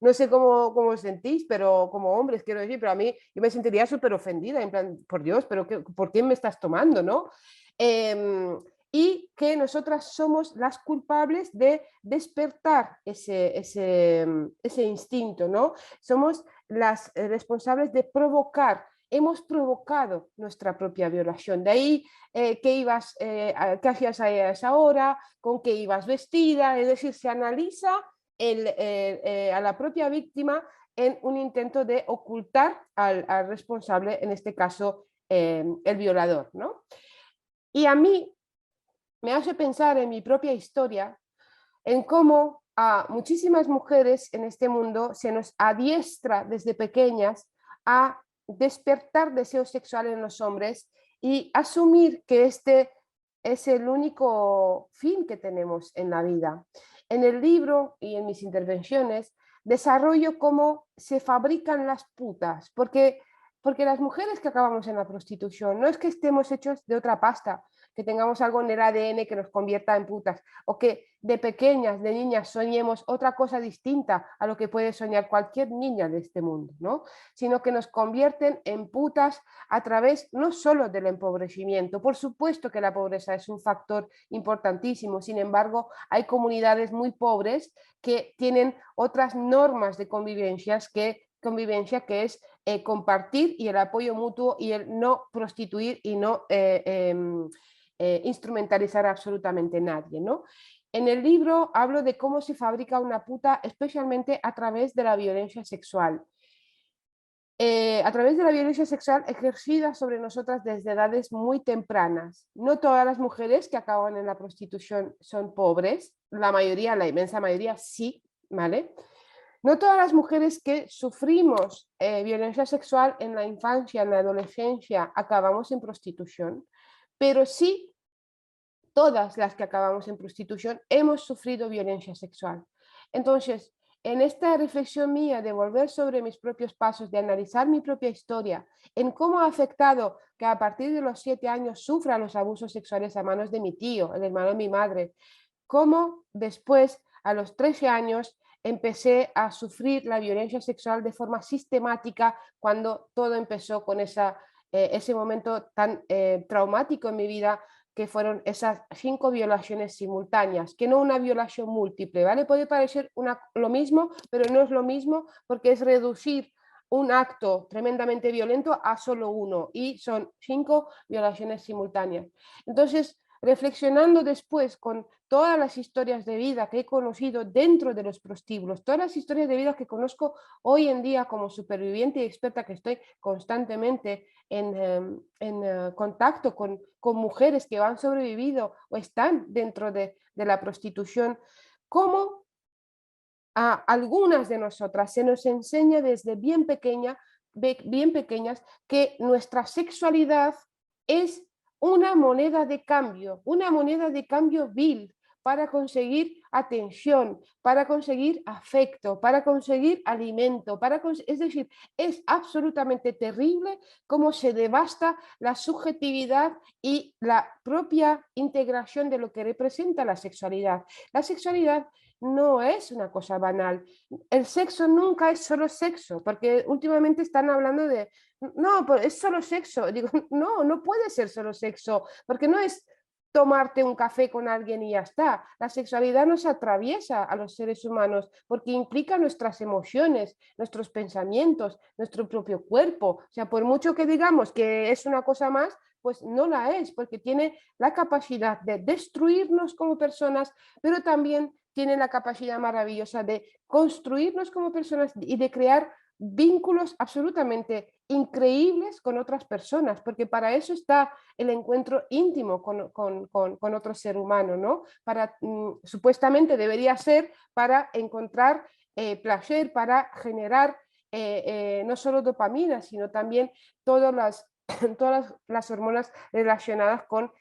no sé cómo os sentís, pero como hombres quiero decir, pero a mí yo me sentiría súper ofendida, en plan, por Dios, pero ¿por qué me estás tomando, no? Y que nosotras somos las culpables de despertar ese instinto, ¿no? Somos las responsables de provocar. Hemos provocado nuestra propia violación. De ahí qué hacías a esa hora, con qué ibas vestida, es decir, se analiza a la propia víctima en un intento de ocultar al responsable, en este caso el violador, ¿no? Y a mí me hace pensar en mi propia historia, en cómo a muchísimas mujeres en este mundo se nos adiestra desde pequeñas a despertar deseo sexual en los hombres y asumir que este es el único fin que tenemos en la vida. En el libro y en mis intervenciones desarrollo cómo se fabrican las putas, porque las mujeres que acabamos en la prostitución no es que estemos hechos de otra pasta, que tengamos algo en el ADN que nos convierta en putas, o que de pequeñas, de niñas, soñemos otra cosa distinta a lo que puede soñar cualquier niña de este mundo, ¿no? Sino que nos convierten en putas a través no solo del empobrecimiento. Por supuesto que la pobreza es un factor importantísimo, sin embargo, hay comunidades muy pobres que tienen otras normas de convivencia que es compartir y el apoyo mutuo y el no prostituir y no instrumentalizar a absolutamente nadie, ¿no? En el libro hablo de cómo se fabrica una puta, especialmente a través de la violencia sexual. A través de la violencia sexual ejercida sobre nosotras desde edades muy tempranas. No todas las mujeres que acaban en la prostitución son pobres, la mayoría, la inmensa mayoría sí, ¿vale? No todas las mujeres que sufrimos violencia sexual en la infancia, en la adolescencia, acabamos en prostitución, pero sí todas las que acabamos en prostitución hemos sufrido violencia sexual. Entonces, en esta reflexión mía de volver sobre mis propios pasos, de analizar mi propia historia, en cómo ha afectado que a partir de los 7 años sufra los abusos sexuales a manos de mi tío, el hermano de mi madre, cómo después, a los 13 años, empecé a sufrir la violencia sexual de forma sistemática cuando todo empezó con ese momento tan traumático en mi vida, que fueron esas 5 violaciones simultáneas, que no una violación múltiple, ¿vale? Puede parecer lo mismo, pero no es lo mismo porque es reducir un acto tremendamente violento a solo uno y son 5 violaciones simultáneas. Entonces, reflexionando después con todas las historias de vida que he conocido dentro de los prostíbulos, todas las historias de vida que conozco hoy en día como superviviente y experta, que estoy constantemente en contacto con mujeres que han sobrevivido o están dentro de la prostitución, cómo a algunas de nosotras se nos enseña desde bien pequeñas que nuestra sexualidad es una moneda de cambio vil para conseguir atención, para conseguir afecto, para conseguir alimento, es decir, es absolutamente terrible cómo se devasta la subjetividad y la propia integración de lo que representa la sexualidad. La sexualidad no es una cosa banal. El sexo nunca es solo sexo, porque últimamente están hablando de, no, pues es solo sexo. Digo, no, no puede ser solo sexo, porque no es tomarte un café con alguien y ya está. La sexualidad nos atraviesa a los seres humanos porque implica nuestras emociones, nuestros pensamientos, nuestro propio cuerpo. O sea, por mucho que digamos que es una cosa más, pues no la es, porque tiene la capacidad de destruirnos como personas, pero también tiene la capacidad maravillosa de construirnos como personas y de crear vínculos absolutamente increíbles con otras personas, porque para eso está el encuentro íntimo con otro ser humano, ¿no? Supuestamente debería ser para encontrar placer, para generar no solo dopamina, sino también todas las hormonas relacionadas con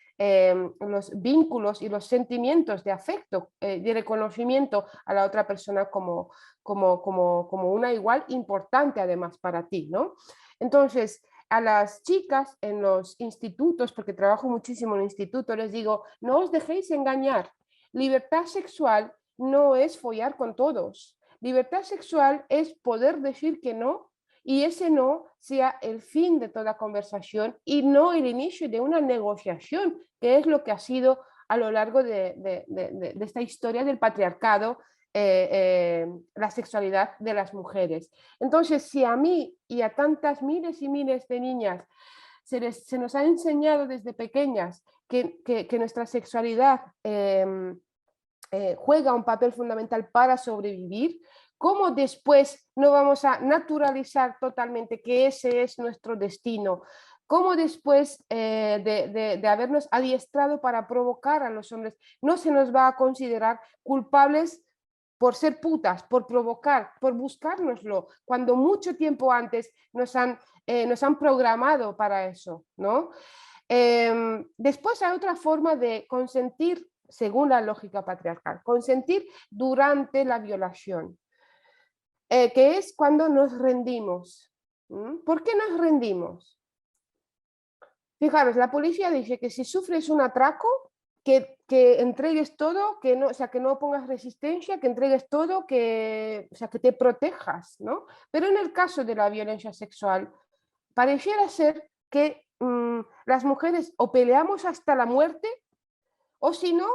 los vínculos y los sentimientos de afecto, de reconocimiento a la otra persona como una igual importante además para ti, ¿no? Entonces, a las chicas en los institutos, porque trabajo muchísimo en el instituto, les digo, no os dejéis engañar. Libertad sexual no es follar con todos. Libertad sexual es poder decir que no y ese no sea el fin de toda conversación y no el inicio de una negociación, que es lo que ha sido a lo largo de esta historia del patriarcado, la sexualidad de las mujeres. Entonces, si a mí y a tantas miles y miles de niñas se nos ha enseñado desde pequeñas que nuestra sexualidad juega un papel fundamental para sobrevivir, ¿Cómo después no vamos a naturalizar totalmente que ese es nuestro destino? ¿Cómo después de habernos adiestrado para provocar a los hombres no se nos va a considerar culpables por ser putas, por provocar, por buscárnoslo, cuando mucho tiempo antes nos han programado para eso, ¿no? Después hay otra forma de consentir, según la lógica patriarcal, consentir durante la violación, que es cuando nos rendimos. ¿Por qué nos rendimos? Fijaros, la policía dice que si sufres un atraco, que entregues todo, que no, o sea, que no pongas resistencia, que entregues todo, o sea, que te protejas, ¿no? Pero en el caso de la violencia sexual, pareciera ser que las mujeres o peleamos hasta la muerte, o si no,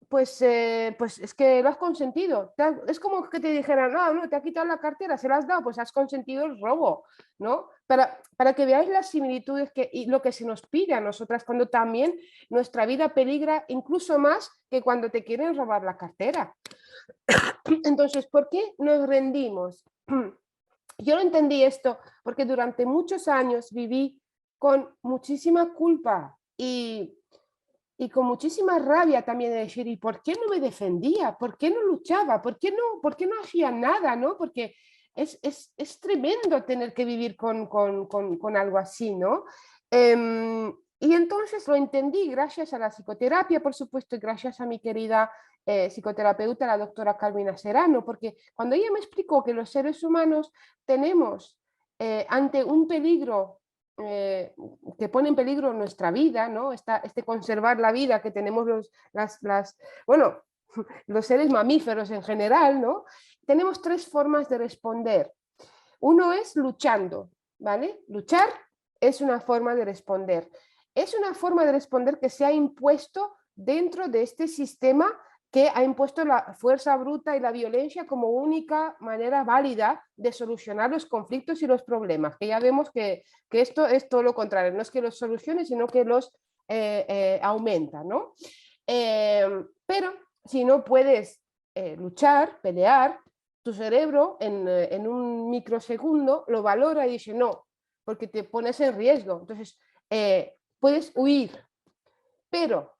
pues es que lo has consentido. Es como que te dijeran, no, te ha quitado la cartera, se la has dado, pues has consentido el robo, ¿no? Para que veáis las similitudes y lo que se nos pide a nosotras cuando también nuestra vida peligra incluso más que cuando te quieren robar la cartera. Entonces, ¿por qué nos rendimos? Yo no entendí esto porque durante muchos años viví con muchísima culpa y con muchísima rabia también de decir, ¿y por qué no me defendía? ¿Por qué no luchaba? ¿Por qué no hacía nada? ¿No? Porque es tremendo tener que vivir con algo así, ¿no? Y entonces lo entendí gracias a la psicoterapia, por supuesto, y gracias a mi querida psicoterapeuta, la doctora Carmina Serrano, porque cuando ella me explicó que los seres humanos tenemos ante un peligro que pone en peligro nuestra vida, ¿no? Este conservar la vida que tenemos bueno, los seres mamíferos en general, ¿no? Tenemos tres formas de responder. Uno es luchando, ¿vale? Luchar es una forma de responder. Es una forma de responder que se ha impuesto dentro de este sistema que ha impuesto la fuerza bruta y la violencia como única manera válida de solucionar los conflictos y los problemas, que ya vemos que esto es todo lo contrario, no es que los solucione, sino que los aumenta, ¿no? Pero si no puedes luchar, pelear, tu cerebro en un microsegundo lo valora y dice no, porque te pones en riesgo, entonces puedes huir, pero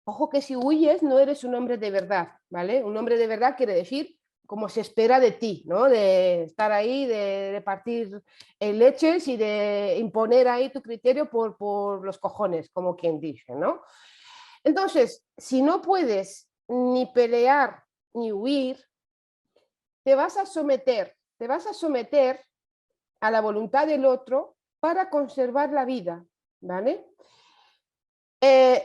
ojo que si huyes no eres un hombre de verdad, ¿vale? Un hombre de verdad quiere decir como se espera de ti, ¿no? De estar ahí, de repartir leches y de imponer ahí tu criterio por los cojones, como quien dice, ¿no? Entonces, si no puedes ni pelear ni huir, te vas a someter a la voluntad del otro para conservar la vida, ¿vale?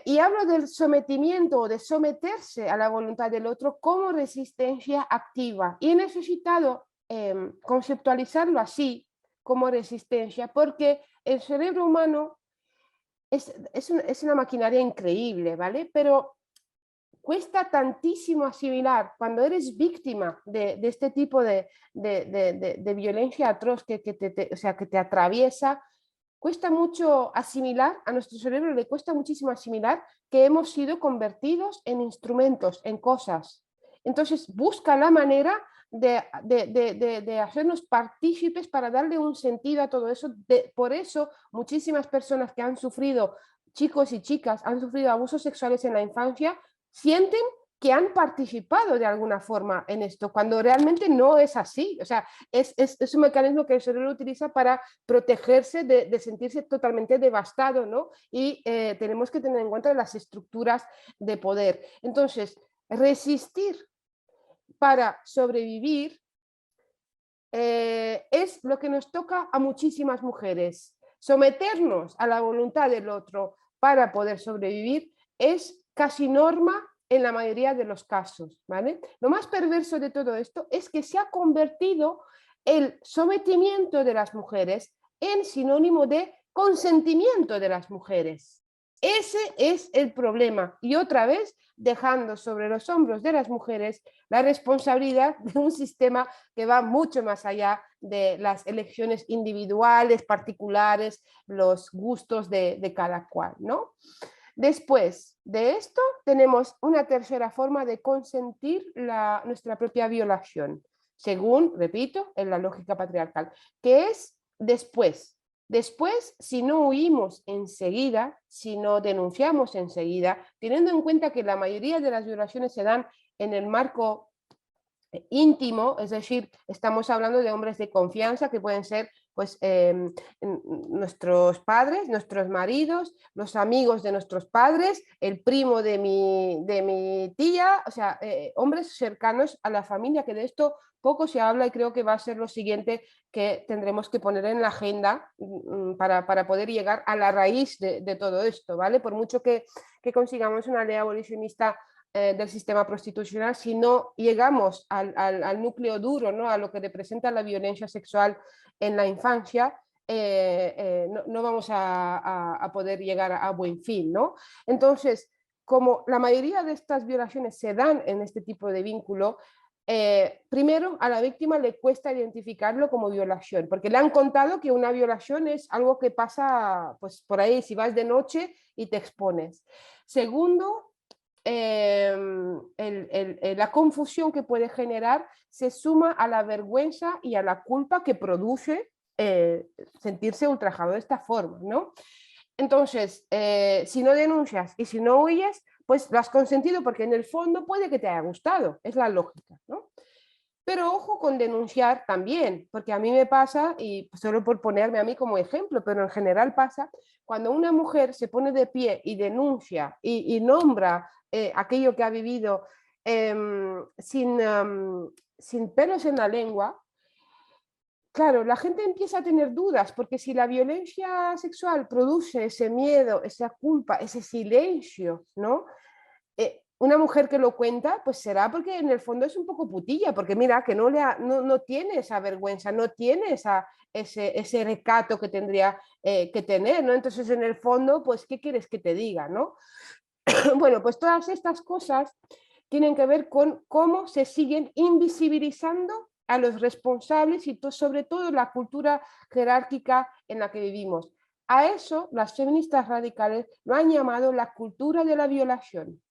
Y hablo del sometimiento o de someterse a la voluntad del otro como resistencia activa. Y he necesitado conceptualizarlo así, como resistencia, porque el cerebro humano es una maquinaria increíble, ¿vale? Pero cuesta tantísimo asimilar cuando eres víctima de este tipo de violencia atroz que te atraviesa. Cuesta mucho asimilar, a nuestro cerebro le cuesta muchísimo asimilar que hemos sido convertidos en instrumentos, en cosas. Entonces busca la manera de hacernos partícipes para darle un sentido a todo eso. Por eso muchísimas personas que han sufrido, chicos y chicas, han sufrido abusos sexuales en la infancia, sienten que han participado de alguna forma en esto, cuando realmente no es así. O sea, es un mecanismo que el cerebro utiliza para protegerse de sentirse totalmente devastado, ¿no? Y tenemos que tener en cuenta las estructuras de poder. Entonces, resistir para sobrevivir es lo que nos toca a muchísimas mujeres. Someternos a la voluntad del otro para poder sobrevivir es casi norma en la mayoría de los casos, ¿vale? Lo más perverso de todo esto es que se ha convertido el sometimiento de las mujeres en sinónimo de consentimiento de las mujeres. Ese es el problema. Y otra vez, dejando sobre los hombros de las mujeres la responsabilidad de un sistema que va mucho más allá de las elecciones individuales, particulares, los gustos de cada cual, ¿no? Después de esto tenemos una tercera forma de consentir nuestra propia violación. según, repito, en la lógica patriarcal, que es después. Después, si no huimos enseguida, si no denunciamos enseguida, teniendo en cuenta que la mayoría de las violaciones se dan en el marco íntimo, es decir, estamos hablando de hombres de confianza que pueden ser pues nuestros padres, nuestros maridos, los amigos de nuestros padres, el primo de mi tía, o sea, hombres cercanos a la familia, que de esto poco se habla y creo que va a ser lo siguiente que tendremos que poner en la agenda para poder llegar a la raíz de todo esto, ¿vale? Por mucho que consigamos una ley abolicionista del sistema prostitucional, si no llegamos al núcleo duro, ¿no? A lo que representa la violencia sexual en la infancia, no vamos a poder llegar a buen fin, ¿no? Entonces, como la mayoría de estas violaciones se dan en este tipo de vínculo, primero a la víctima le cuesta identificarlo como violación, porque le han contado que una violación es algo que pasa pues, por ahí si vas de noche y te expones. Segundo, la confusión que puede generar se suma a la vergüenza y a la culpa que produce sentirse ultrajado de esta forma, ¿no? Entonces, si no denuncias y si no huyes, pues lo has consentido porque en el fondo puede que te haya gustado, es la lógica, ¿no? Pero ojo con denunciar también, porque a mí me pasa, y solo por ponerme a mí como ejemplo, pero en general pasa, cuando una mujer se pone de pie y denuncia y nombra aquello que ha vivido sin pelos en la lengua, claro, la gente empieza a tener dudas, porque si la violencia sexual produce ese miedo, esa culpa, ese silencio, ¿no? Una mujer que lo cuenta, pues será porque en el fondo es un poco putilla, porque mira, que no tiene esa vergüenza, no tiene ese recato que tendría que tener, ¿no? Entonces, en el fondo, pues, ¿qué quieres que te diga, no? Bueno, pues todas estas cosas tienen que ver con cómo se siguen invisibilizando a los responsables y sobre todo la cultura jerárquica en la que vivimos. A eso las feministas radicales lo han llamado la cultura de la violación.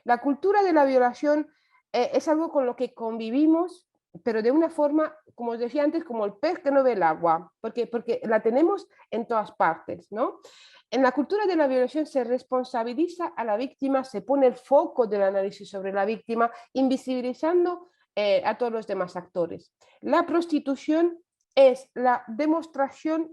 La cultura de la violación es algo con lo que convivimos, pero de una forma, como os decía antes, como el pez que no ve el agua, porque la tenemos en todas partes, ¿no? En la cultura de la violación se responsabiliza a la víctima, se pone el foco del análisis sobre la víctima, invisibilizando a todos los demás actores. La prostitución es la demostración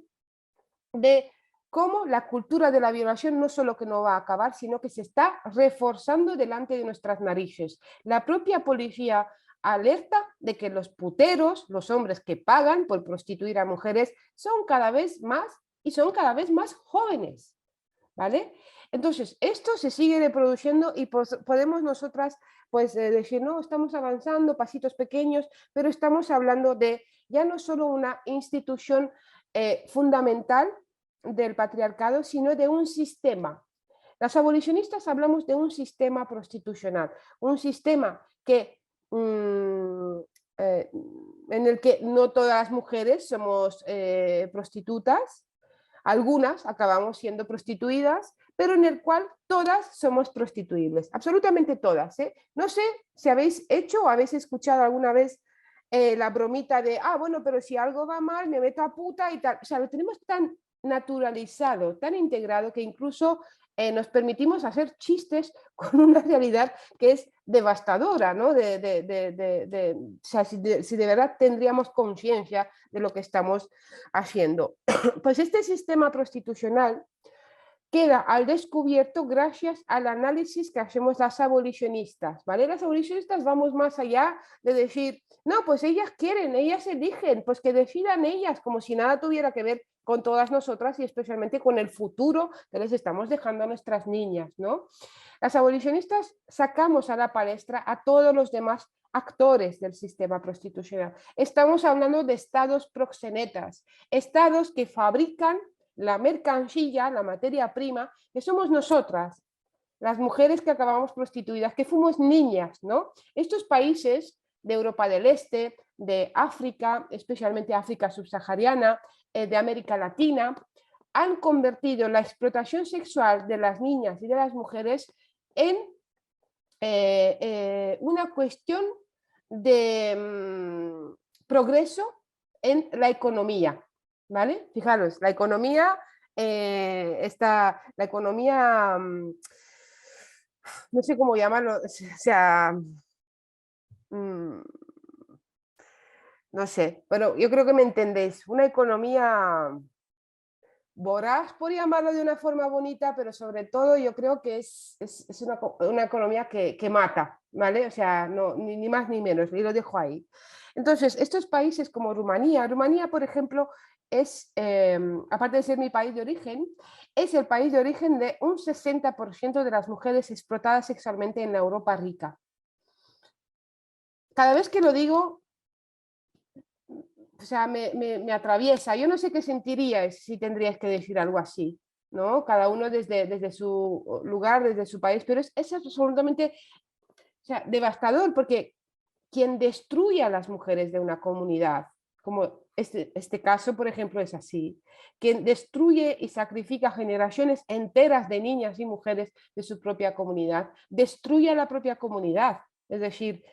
de cómo la cultura de la violación no solo que no va a acabar, sino que se está reforzando delante de nuestras narices. La propia policía alerta de que los puteros, los hombres que pagan por prostituir a mujeres, son cada vez más y son cada vez más jóvenes, ¿vale? Entonces, esto se sigue reproduciendo y podemos nosotras pues decir, no, estamos avanzando, pasitos pequeños, pero estamos hablando de ya no solo una institución fundamental del patriarcado, sino de un sistema. Las abolicionistas hablamos de un sistema prostitucional, un sistema que, en el que no todas las mujeres somos prostitutas, algunas acabamos siendo prostituidas, pero en el cual todas somos prostituibles, absolutamente todas, ¿eh? No sé si habéis hecho o habéis escuchado alguna vez la bromita de, bueno, pero si algo va mal me meto a puta y tal. O sea, lo tenemos tan naturalizado, tan integrado, que incluso nos permitimos hacer chistes con una realidad que es devastadora, ¿no? O sea, si de verdad tendríamos conciencia de lo que estamos haciendo. Pues este sistema prostitucional queda al descubierto gracias al análisis que hacemos las abolicionistas, ¿vale? Las abolicionistas vamos más allá de decir, no, pues ellas quieren, ellas eligen, pues que decidan ellas, como si nada tuviera que ver con todas nosotras y especialmente con el futuro que les estamos dejando a nuestras niñas, ¿no? Las abolicionistas sacamos a la palestra a todos los demás actores del sistema prostitucional. Estamos hablando de estados proxenetas, estados que fabrican la mercancía, la materia prima, que somos nosotras, las mujeres que acabamos prostituidas, que fuimos niñas, ¿no? Estos países de Europa del Este, de África, especialmente África subsahariana, de América Latina, han convertido la explotación sexual de las niñas y de las mujeres en una cuestión de progreso en la economía, ¿vale? Fijaros, la economía, la economía, no sé cómo llamarlo, o sea, no sé, pero yo creo que me entendéis, una economía voraz, por llamarlo de una forma bonita, pero sobre todo yo creo que es una economía que mata, ¿vale? O sea, no, ni más ni menos, y lo dejo ahí. Entonces, estos países como Rumanía, por ejemplo, es, aparte de ser mi país de origen, es el país de origen de un 60% de las mujeres explotadas sexualmente en la Europa rica. Cada vez que lo digo, o sea, me atraviesa. Yo no sé qué sentiríais si tendríais que decir algo así, ¿no? Cada uno desde su lugar, desde su país, pero es absolutamente, o sea, devastador, porque quien destruye a las mujeres de una comunidad, como este caso, por ejemplo, es así, quien destruye y sacrifica generaciones enteras de niñas y mujeres de su propia comunidad, destruye a la propia comunidad. Es decir,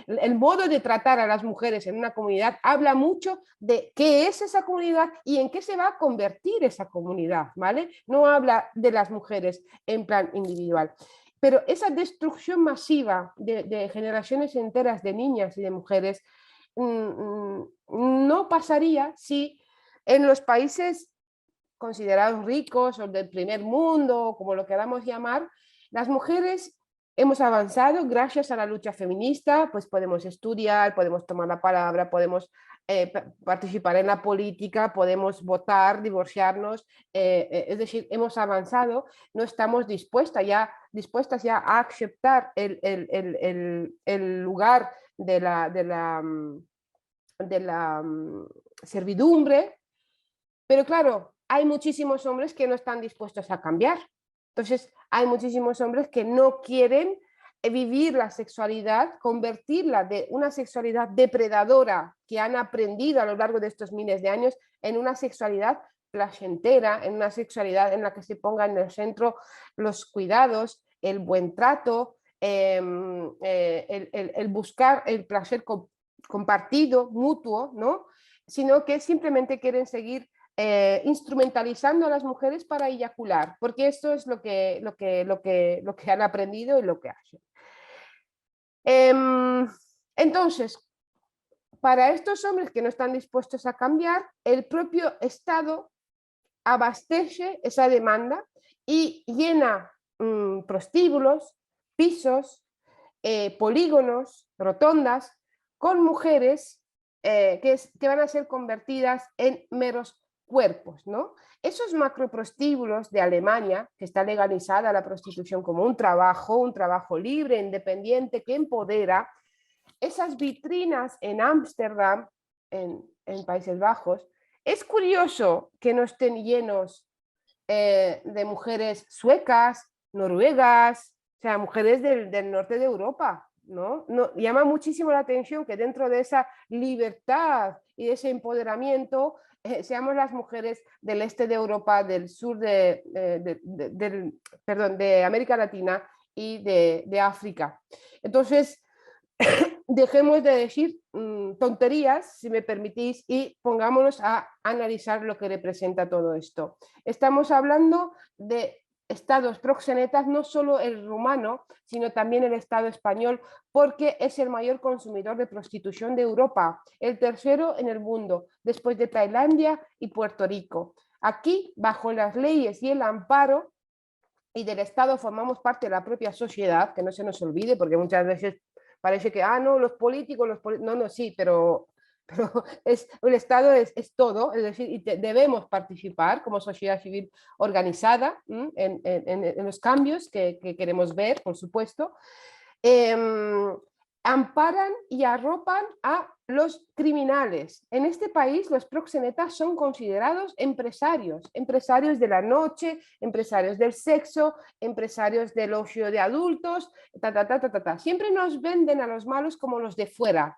el modo de tratar a las mujeres en una comunidad habla mucho de qué es esa comunidad y en qué se va a convertir esa comunidad, ¿vale? No habla de las mujeres en plan individual. Pero esa destrucción masiva de generaciones enteras de niñas y de mujeres no pasaría si en los países considerados ricos o del primer mundo, como lo queramos llamar, las mujeres hemos avanzado gracias a la lucha feminista, pues podemos estudiar, podemos tomar la palabra, podemos participar en la política, podemos votar, divorciarnos, es decir, hemos avanzado, no estamos dispuestas ya a aceptar el lugar de la servidumbre, pero claro, hay muchísimos hombres que no están dispuestos a cambiar. Entonces, hay muchísimos hombres que no quieren vivir la sexualidad, convertirla de una sexualidad depredadora que han aprendido a lo largo de estos miles de años en una sexualidad placentera, en una sexualidad en la que se pongan en el centro los cuidados, el buen trato, el buscar el placer compartido, mutuo, ¿no? Sino que simplemente quieren seguir instrumentalizando a las mujeres para eyacular, porque esto es lo que han aprendido y lo que hacen. Entonces, para estos hombres que no están dispuestos a cambiar, el propio Estado abastece esa demanda y llena prostíbulos, pisos, polígonos, rotondas, con mujeres que van a ser convertidas en meros cuerpos, ¿no? Esos macroprostíbulos de Alemania, que está legalizada la prostitución como un trabajo libre, independiente, que empodera, esas vitrinas en Ámsterdam, en Países Bajos, es curioso que no estén llenos de mujeres suecas, noruegas, o sea, mujeres del norte de Europa, ¿no? Llama muchísimo la atención que dentro de esa libertad y de ese empoderamiento seamos las mujeres del este de Europa, del sur de América Latina y de África. Entonces, dejemos de decir tonterías, si me permitís, y pongámonos a analizar lo que representa todo esto. Estamos hablando de estados proxenetas, no solo el rumano, sino también el Estado español, porque es el mayor consumidor de prostitución de Europa, el tercero en el mundo, después de Tailandia y Puerto Rico. Aquí, bajo las leyes y el amparo y del Estado, formamos parte de la propia sociedad, que no se nos olvide, porque muchas veces parece que, no, los políticos, no, sí, pero el Estado es todo, es decir, y debemos participar como sociedad civil organizada en los cambios que queremos ver, por supuesto. Amparan y arropan a los criminales. En este país los proxenetas son considerados empresarios de la noche, empresarios del sexo, empresarios del ocio de adultos, Siempre nos venden a los malos como los de fuera,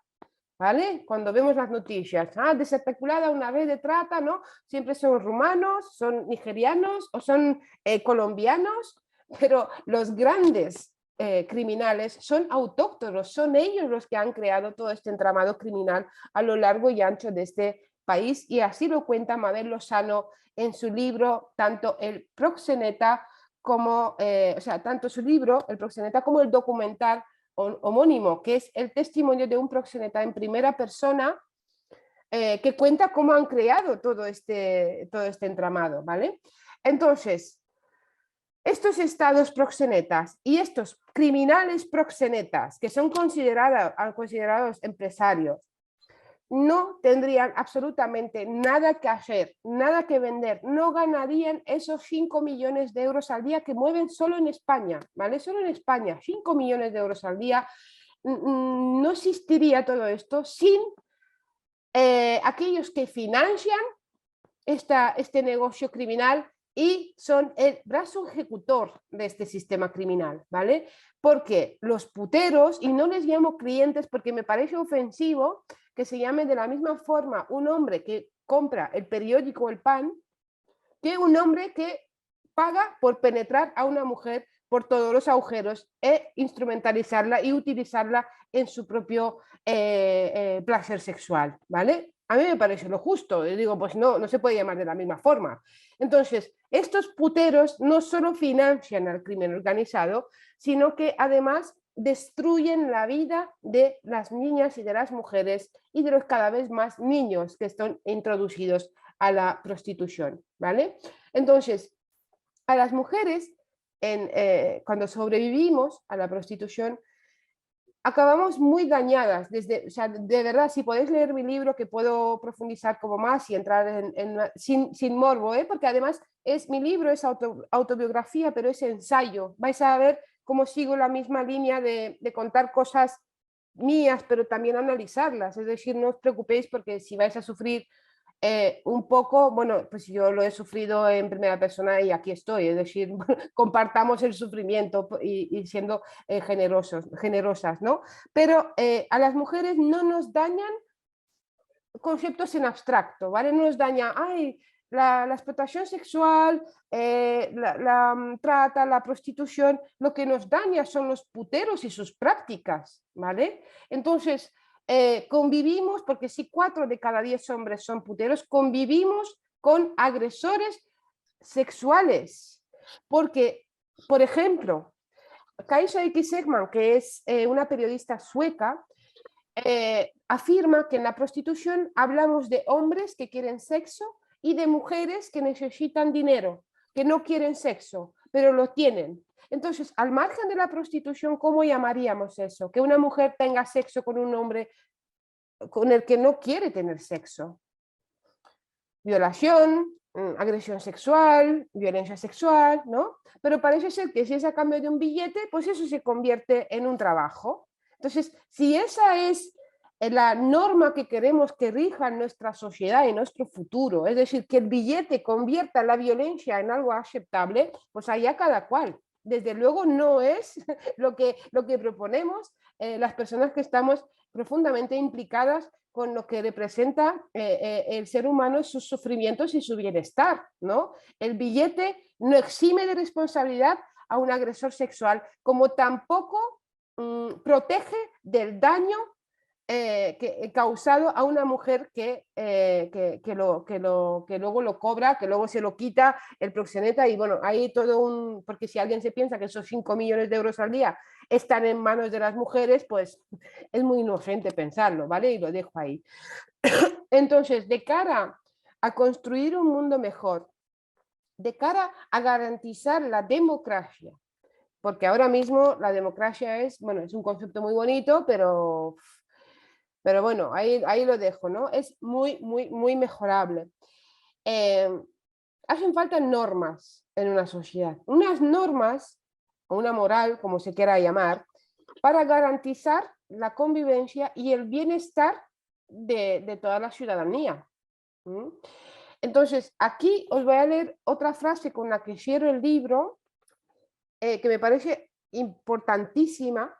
¿vale? Cuando vemos las noticias, desespeculada una red de trata, ¿no? Siempre son rumanos, son nigerianos o son colombianos, pero los grandes criminales son autóctonos, son ellos los que han creado todo este entramado criminal a lo largo y ancho de este país, y así lo cuenta Mabel Lozano en su libro, tanto el proxeneta como, o sea, tanto su libro, el proxeneta, como el documental homónimo, que es el testimonio de un proxeneta en primera persona, que cuenta cómo han creado todo este entramado, ¿vale? Entonces, estos estados proxenetas y estos criminales proxenetas, que son considerados empresarios, no tendrían absolutamente nada que hacer, nada que vender, no ganarían esos 5 millones de euros al día que mueven solo en España, ¿vale? Solo en España, 5 millones de euros al día. No existiría todo esto sin aquellos que financian este negocio criminal y son el brazo ejecutor de este sistema criminal, ¿vale? Porque los puteros, y no les llamo clientes porque me parece ofensivo que se llame de la misma forma un hombre que compra el periódico El Pan que un hombre que paga por penetrar a una mujer por todos los agujeros e instrumentalizarla y utilizarla en su propio placer sexual, ¿vale? A mí me parece lo justo, yo digo, pues no se puede llamar de la misma forma. Entonces, estos puteros no solo financian al crimen organizado, sino que además destruyen la vida de las niñas y de las mujeres y de los cada vez más niños que están introducidos a la prostitución, ¿vale? Entonces, a las mujeres, cuando sobrevivimos a la prostitución, acabamos muy dañadas, o sea, de verdad, si podéis leer mi libro, que puedo profundizar como más y entrar sin morbo, porque además mi libro es autobiografía, pero es ensayo, vais a ver cómo sigo la misma línea de contar cosas mías, pero también analizarlas, es decir, no os preocupéis porque si vais a sufrir un poco, bueno, pues yo lo he sufrido en primera persona y aquí estoy, es decir, compartamos el sufrimiento y siendo generosas, ¿no? Pero a las mujeres no nos dañan conceptos en abstracto, ¿vale? No nos daña, ay, la explotación sexual, la trata, la prostitución, lo que nos daña son los puteros y sus prácticas, ¿vale? Entonces, convivimos, porque si 4 de cada 10 hombres son puteros, convivimos con agresores sexuales. Porque, por ejemplo, Kaisa Ekman, que es una periodista sueca, afirma que en la prostitución hablamos de hombres que quieren sexo y de mujeres que necesitan dinero, que no quieren sexo, pero lo tienen. Entonces, al margen de la prostitución, ¿cómo llamaríamos eso? Que una mujer tenga sexo con un hombre con el que no quiere tener sexo. Violación, agresión sexual, violencia sexual, ¿no? Pero parece ser que si es a cambio de un billete, pues eso se convierte en un trabajo. Entonces, si esa es la norma que queremos que rija nuestra sociedad y nuestro futuro, es decir, que el billete convierta la violencia en algo aceptable, pues allá cada cual. Desde luego no es lo que proponemos las personas que estamos profundamente implicadas con lo que representa el ser humano, sus sufrimientos y su bienestar, ¿no? El billete no exime de responsabilidad a un agresor sexual, como tampoco protege del daño causado a una mujer que luego lo cobra, que luego se lo quita el proxeneta, y bueno, hay todo porque si alguien se piensa que esos 5 millones de euros al día están en manos de las mujeres, pues es muy inocente pensarlo, ¿vale? Y lo dejo ahí. Entonces, de cara a construir un mundo mejor, de cara a garantizar la democracia, porque ahora mismo la democracia es un concepto muy bonito, pero bueno, ahí lo dejo, ¿no? Es muy, muy, muy mejorable. Hacen falta normas en una sociedad, unas normas o una moral, como se quiera llamar, para garantizar la convivencia y el bienestar de toda la ciudadanía. Entonces, aquí os voy a leer otra frase con la que cierro el libro, que me parece importantísima.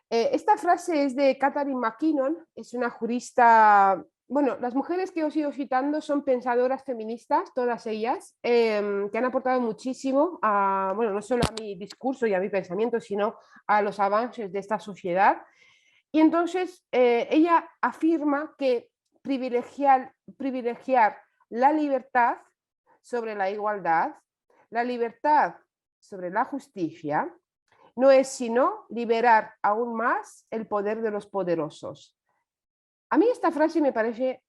Esta frase es de Catherine McKinnon, es una jurista bueno, las mujeres que os he ido citando son pensadoras feministas, todas ellas, que han aportado muchísimo a, bueno, no solo a mi discurso y a mi pensamiento, sino a los avances de esta sociedad. Y entonces ella afirma que privilegiar la libertad sobre la igualdad, la libertad sobre la justicia, no es sino liberar aún más el poder de los poderosos. A mí esta frase me parece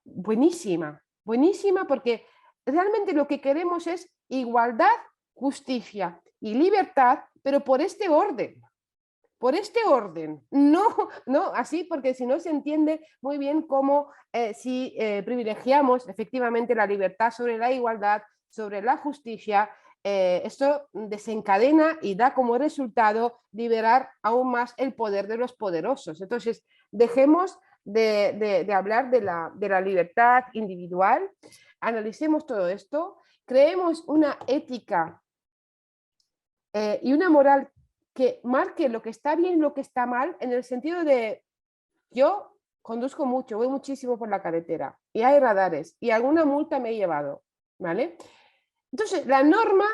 buenísima, buenísima porque realmente lo que queremos es igualdad, justicia y libertad, pero por este orden. Por este orden, no así, porque si no se entiende muy bien cómo si privilegiamos efectivamente la libertad sobre la igualdad, sobre la justicia, esto desencadena y da como resultado liberar aún más el poder de los poderosos. Entonces, dejemos de hablar de la libertad individual, analicemos todo esto, creemos una ética y una moral que marque lo que está bien y lo que está mal, en el sentido de, yo conduzco mucho, voy muchísimo por la carretera y hay radares y alguna multa me he llevado, ¿vale? Entonces, la norma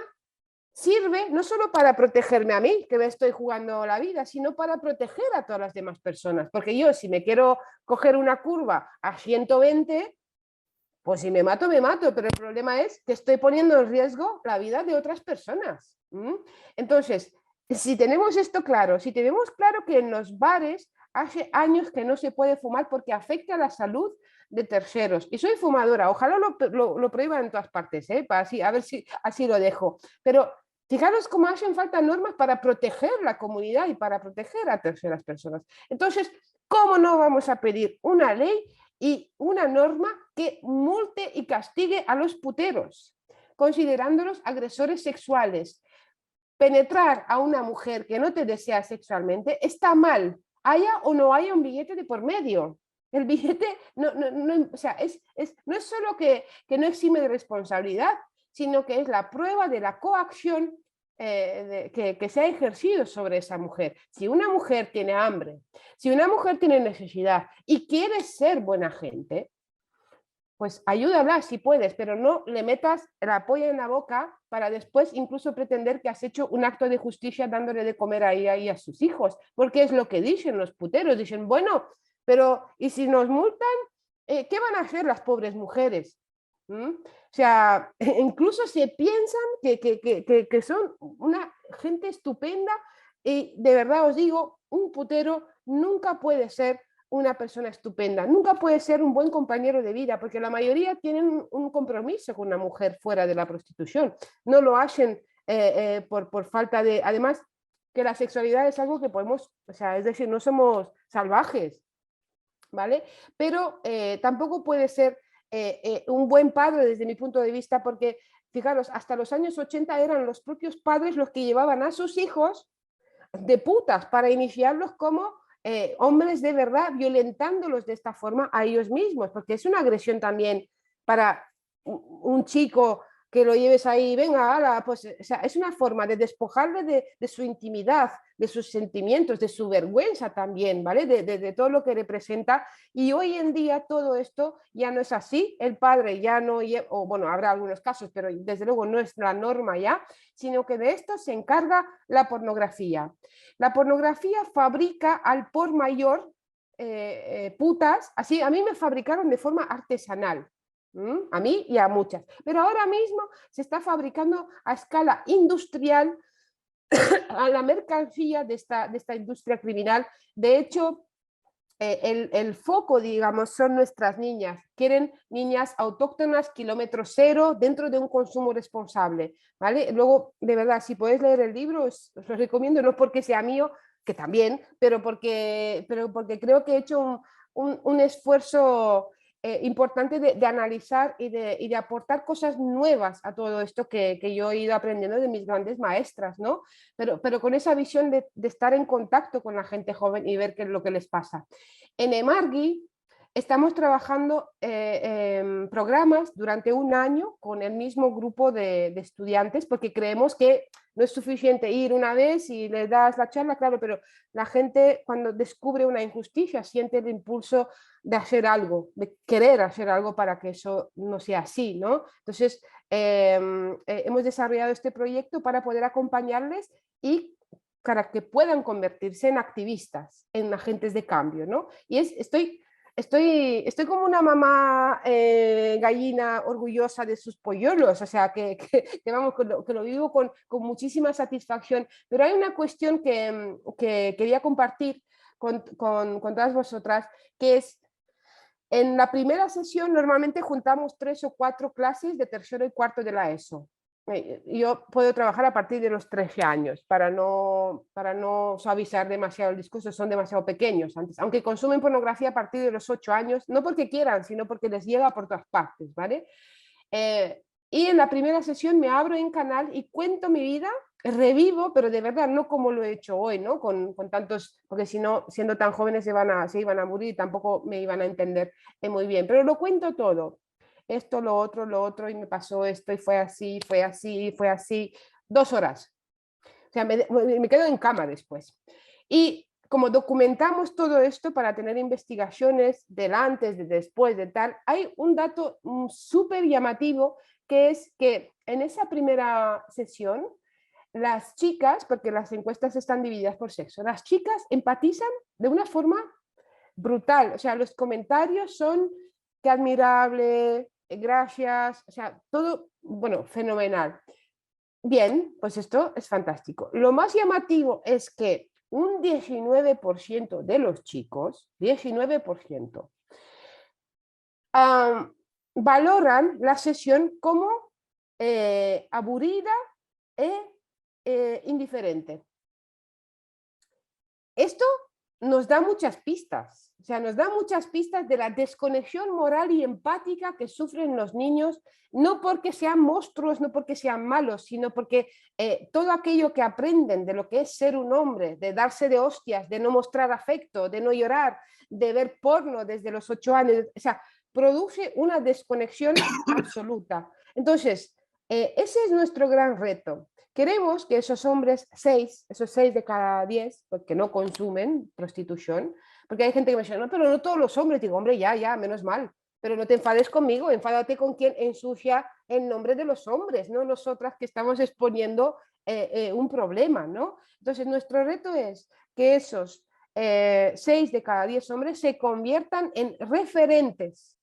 sirve no solo para protegerme a mí, que me estoy jugando la vida, sino para proteger a todas las demás personas, porque yo si me quiero coger una curva a 120, pues si me mato, pero el problema es que estoy poniendo en riesgo la vida de otras personas. Entonces, si tenemos esto claro, si tenemos claro que en los bares hace años que no se puede fumar porque afecta a la salud de terceros, y soy fumadora, ojalá lo prohíban en todas partes, para así, a ver si así lo dejo, pero fijaros cómo hacen falta normas para proteger la comunidad y para proteger a terceras personas. Entonces, ¿cómo no vamos a pedir una ley y una norma que multe y castigue a los puteros, considerándolos agresores sexuales? Penetrar a una mujer que no te desea sexualmente está mal, haya o no haya un billete de por medio. El billete o sea, no es solo que no exime de responsabilidad, sino que es la prueba de la coacción que se ha ejercido sobre esa mujer. Si una mujer tiene hambre, si una mujer tiene necesidad y quiere ser buena gente, pues ayúdala si puedes, pero no le metas la polla en la boca para después incluso pretender que has hecho un acto de justicia dándole de comer a ella y a sus hijos, porque es lo que dicen los puteros, dicen, bueno, pero ¿y si nos multan? ¿Qué van a hacer las pobres mujeres? O sea, incluso se piensan que son una gente estupenda y de verdad os digo, un putero nunca puede ser una persona estupenda, nunca puede ser un buen compañero de vida, porque la mayoría tienen un compromiso con una mujer fuera de la prostitución, no lo hacen por falta de, además que la sexualidad es algo que podemos, o sea, es decir, no somos salvajes, ¿vale? Pero tampoco puede ser un buen padre desde mi punto de vista, porque fijaros, hasta los años 80 eran los propios padres los que llevaban a sus hijos de putas para iniciarlos como hombres de verdad, violentándolos de esta forma a ellos mismos, porque es una agresión también para un chico que lo lleves ahí, venga, ala, pues, o sea, es una forma de despojarle de su intimidad, de sus sentimientos, de su vergüenza también, ¿vale? De todo lo que representa. Y hoy en día todo esto ya no es así. El padre ya no, o bueno, habrá algunos casos, pero desde luego no es la norma ya, sino que de esto se encarga la pornografía. La pornografía fabrica al por mayor putas, así a mí me fabricaron de forma artesanal. A mí y a muchas, pero ahora mismo se está fabricando a escala industrial a la mercancía de esta industria criminal. De hecho, el foco, digamos, son nuestras niñas. Quieren niñas autóctonas, kilómetro cero, dentro de un consumo responsable, ¿vale? Luego, de verdad, si podéis leer el libro, os lo recomiendo, no porque sea mío, que también, pero porque creo que he hecho un esfuerzo importante de analizar y de aportar cosas nuevas a todo esto que yo he ido aprendiendo de mis grandes maestras, ¿no? Pero con esa visión de estar en contacto con la gente joven y ver qué es lo que les pasa. En Emargui estamos trabajando programas durante un año con el mismo grupo de estudiantes, porque creemos que no es suficiente ir una vez y le das la charla, claro, pero la gente cuando descubre una injusticia siente el impulso de hacer algo, de querer hacer algo para que eso no sea así, ¿no? Entonces, hemos desarrollado este proyecto para poder acompañarles y para que puedan convertirse en activistas, en agentes de cambio, ¿no? Y estoy como una mamá gallina orgullosa de sus polluelos, o sea, vamos, que lo vivo con muchísima satisfacción. Pero hay una cuestión que quería compartir con todas vosotras, que es, en la primera sesión normalmente juntamos 3 o 4 clases de tercero y cuarto de la ESO. Yo puedo trabajar a partir de los 13 años para no suavizar demasiado el discurso, son demasiado pequeños antes, aunque consumen pornografía a partir de los 8 años, no porque quieran, sino porque les llega por todas partes, ¿vale? Y en la primera sesión me abro en canal y cuento mi vida, revivo, pero de verdad no como lo he hecho hoy, ¿no? Con tantos, porque si no, siendo tan jóvenes se iban a morir y tampoco me iban a entender muy bien, pero lo cuento todo. Esto, lo otro, y me pasó esto, y fue así, 2 horas. O sea, me quedo en cama después. Y como documentamos todo esto para tener investigaciones del antes, de después, de tal, hay un dato súper llamativo, que es que en esa primera sesión, las chicas, porque las encuestas están divididas por sexo, las chicas empatizan de una forma brutal. O sea, los comentarios son qué admirable, gracias, o sea, todo, bueno, fenomenal. Bien, pues esto es fantástico. Lo más llamativo es que un 19% de los chicos, 19%, valoran la sesión como aburrida e indiferente. Esto nos da muchas pistas, o sea, nos da muchas pistas de la desconexión moral y empática que sufren los niños, no porque sean monstruos, no porque sean malos, sino porque todo aquello que aprenden de lo que es ser un hombre, de darse de hostias, de no mostrar afecto, de no llorar, de ver porno desde los 8 años, o sea, produce una desconexión absoluta. Entonces, ese es nuestro gran reto. Queremos que esos hombres, esos 6 de cada 10, pues, que no consumen prostitución, porque hay gente que me dice, no, pero no todos los hombres. Digo, hombre, ya, menos mal, pero no te enfades conmigo, enfádate con quien ensucia el nombre de los hombres, no nosotras que estamos exponiendo un problema, ¿no? Entonces, nuestro reto es que esos 6 de cada 10 hombres se conviertan en referentes,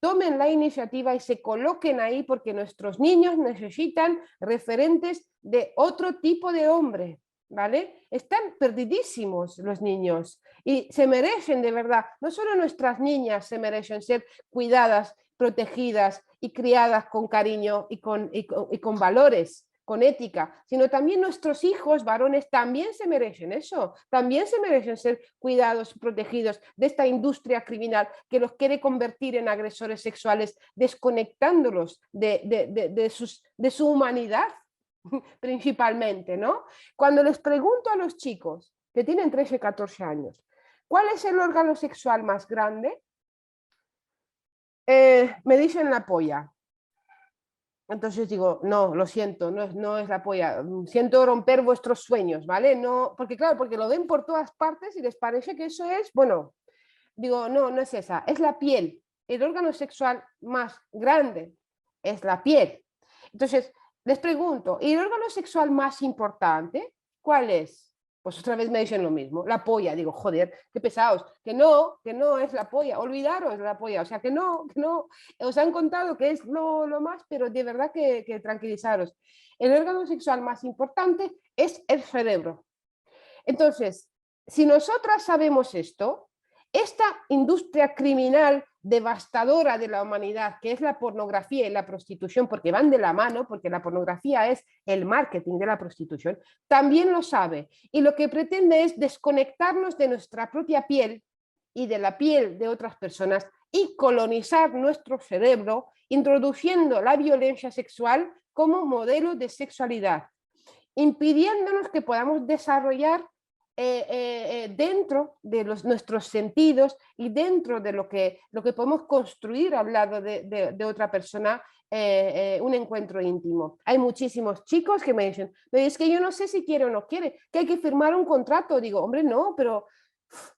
tomen la iniciativa y se coloquen ahí, porque nuestros niños necesitan referentes de otro tipo de hombre, ¿vale? Están perdidísimos los niños y se merecen de verdad, no solo nuestras niñas se merecen ser cuidadas, protegidas y criadas con cariño y con valores, con ética, sino también nuestros hijos varones también se merecen eso, también se merecen ser cuidados, protegidos de esta industria criminal que los quiere convertir en agresores sexuales, desconectándolos de su humanidad principalmente, ¿no? Cuando les pregunto a los chicos que tienen 13, 14 años, ¿cuál es el órgano sexual más grande? Me dicen la polla. Entonces digo, no, lo siento, no es la polla, siento romper vuestros sueños, ¿vale? No, porque claro, porque lo ven por todas partes y les parece que eso es, bueno, digo, no es esa, es la piel. El órgano sexual más grande es la piel. Entonces, les pregunto, ¿y el órgano sexual más importante cuál es? Pues otra vez me dicen lo mismo, la polla. Digo, joder, qué pesados, que no es la polla, olvidaros de la polla, o sea, que no, os han contado que es lo más, pero de verdad que tranquilizaros. El órgano sexual más importante es el cerebro. Entonces, si nosotras sabemos esto, esta industria criminal devastadora de la humanidad, que es la pornografía y la prostitución, porque van de la mano, porque la pornografía es el marketing de la prostitución, también lo sabe. Y lo que pretende es desconectarnos de nuestra propia piel y de la piel de otras personas y colonizar nuestro cerebro, introduciendo la violencia sexual como modelo de sexualidad, impidiéndonos que podamos desarrollar dentro de nuestros sentidos y dentro de lo que podemos construir al lado de otra persona, un encuentro íntimo. Hay muchísimos chicos que me dicen, es que yo no sé si quiere o no quiere, que hay que firmar un contrato. Digo, hombre, no, pero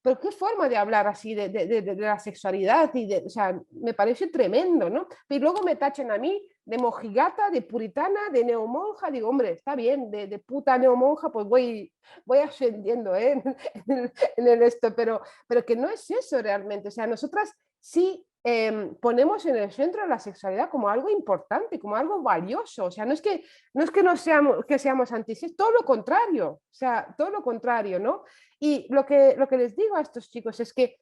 qué forma de hablar así de la sexualidad, o sea, me parece tremendo, ¿no? Y luego me tachan a mí de mojigata, de puritana, de neomonja. Digo, hombre, está bien, de puta neomonja, pues voy ascendiendo, ¿eh? en el esto, pero que no es eso realmente. O sea, nosotras sí ponemos en el centro la sexualidad como algo importante, como algo valioso. O sea, no es que seamos anti, es todo lo contrario. O sea, todo lo contrario, ¿no? Y lo que les digo a estos chicos es que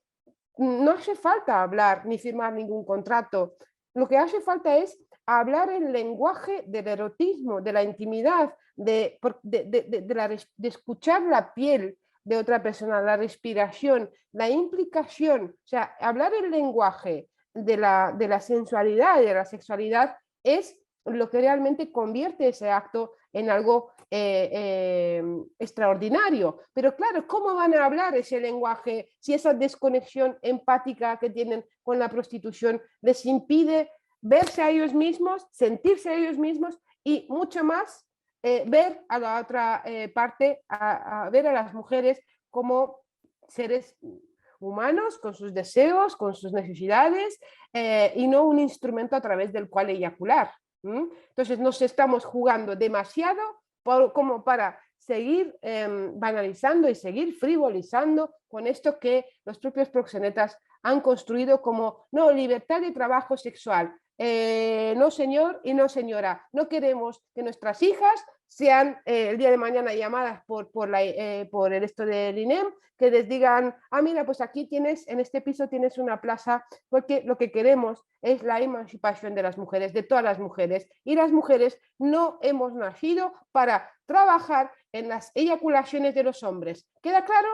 no hace falta hablar ni firmar ningún contrato. Lo que hace falta es hablar el lenguaje del erotismo, de la intimidad, de escuchar la piel de otra persona, la respiración, la implicación. O sea, hablar el lenguaje de la sensualidad y de la sexualidad es lo que realmente convierte ese acto en algo extraordinario. Pero claro, ¿cómo van a hablar ese lenguaje si esa desconexión empática que tienen con la prostitución les impide verse a ellos mismos, sentirse a ellos mismos y mucho más ver a la otra parte, a ver a las mujeres como seres humanos, con sus deseos, con sus necesidades, y no un instrumento a través del cual eyacular? Entonces nos estamos jugando demasiado como para seguir banalizando y seguir frivolizando con esto que los propios proxenetas han construido como, no, libertad de trabajo sexual, no señor y no señora, no queremos que nuestras hijas sean el día de mañana llamadas por el esto del INEM, que les digan, mira, pues aquí tienes, en este piso tienes una plaza, porque lo que queremos es la emancipación de las mujeres, de todas las mujeres, y las mujeres no hemos nacido para trabajar en las eyaculaciones de los hombres. ¿Queda claro?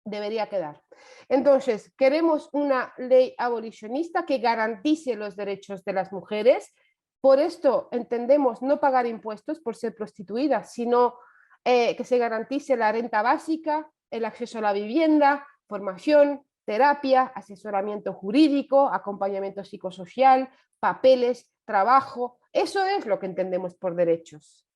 Debería quedar. Entonces, queremos una ley abolicionista que garantice los derechos de las mujeres. Por esto entendemos no pagar impuestos por ser prostituidas, sino que se garantice la renta básica, el acceso a la vivienda, formación, terapia, asesoramiento jurídico, acompañamiento psicosocial, papeles, trabajo. Eso es lo que entendemos por derechos.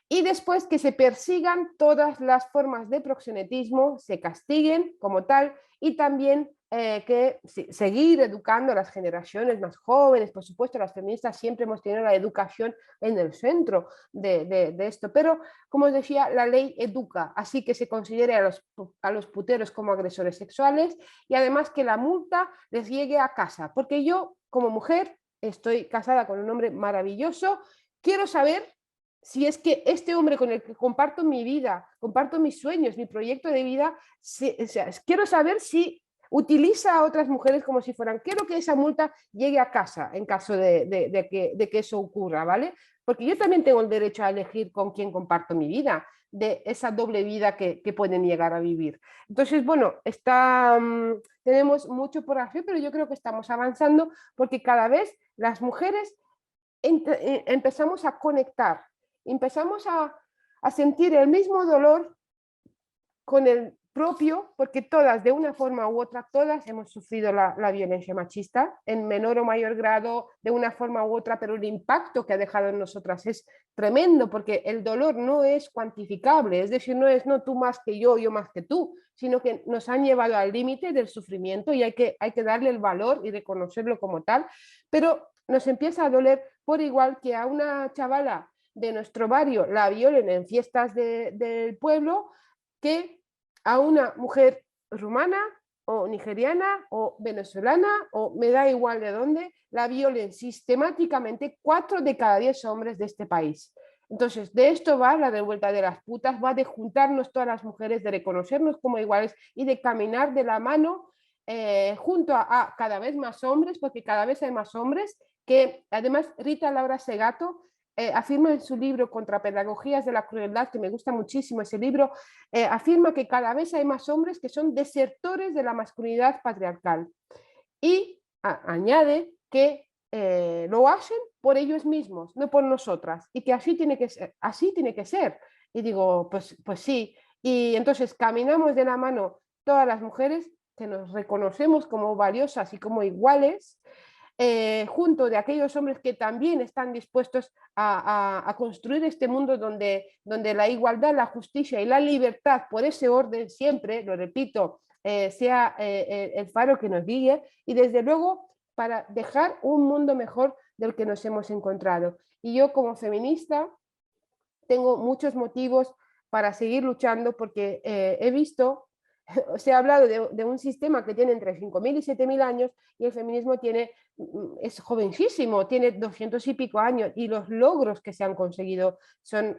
Y después que se persigan todas las formas de proxenetismo, se castiguen como tal, y también que seguir educando a las generaciones más jóvenes. Por supuesto, las feministas siempre hemos tenido la educación en el centro de esto, pero como os decía, la ley educa, así que se considere a los puteros como agresores sexuales, y además que la multa les llegue a casa, porque yo como mujer estoy casada con un hombre maravilloso, quiero saber si es que este hombre con el que comparto mi vida, comparto mis sueños, mi proyecto de vida, quiero saber si utiliza a otras mujeres como si fueran, quiero que esa multa llegue a casa en caso de que eso ocurra, ¿vale? Porque yo también tengo el derecho a elegir con quién comparto mi vida, de esa doble vida que pueden llegar a vivir. Entonces, bueno, tenemos mucho por hacer, pero yo creo que estamos avanzando porque cada vez las mujeres empezamos a conectar, empezamos a sentir el mismo dolor con el propio, porque todas, de una forma u otra, todas hemos sufrido la violencia machista, en menor o mayor grado, de una forma u otra, pero el impacto que ha dejado en nosotras es tremendo, porque el dolor no es cuantificable, es decir, no es no tú más que yo más que tú, sino que nos han llevado al límite del sufrimiento y hay que darle el valor y reconocerlo como tal, pero nos empieza a doler por igual que a una chavala de nuestro barrio la violen en fiestas del pueblo, que a una mujer rumana o nigeriana o venezolana o me da igual de dónde, la violen sistemáticamente 4 de cada 10 hombres de este país. Entonces, de esto va la revuelta de las putas, va de juntarnos todas las mujeres, de reconocernos como iguales y de caminar de la mano junto a cada vez más hombres, porque cada vez hay más hombres, que además Rita Laura Segato afirma en su libro Contrapedagogías de la Crueldad, que me gusta muchísimo ese libro, afirma que cada vez hay más hombres que son desertores de la masculinidad patriarcal. Y añade que lo hacen por ellos mismos, no por nosotras, y que así tiene que ser. Y digo, pues sí, Y entonces caminamos de la mano todas las mujeres que nos reconocemos como valiosas y como iguales, junto de aquellos hombres que también están dispuestos a construir este mundo donde la igualdad, la justicia y la libertad, por ese orden siempre, lo repito, sea el faro que nos guíe, y desde luego para dejar un mundo mejor del que nos hemos encontrado. Y yo como feminista tengo muchos motivos para seguir luchando porque he visto, se ha hablado de un sistema que tiene entre 5.000 y 7.000 años y el feminismo es jovencísimo, tiene 200 y pico años y los logros que se han conseguido son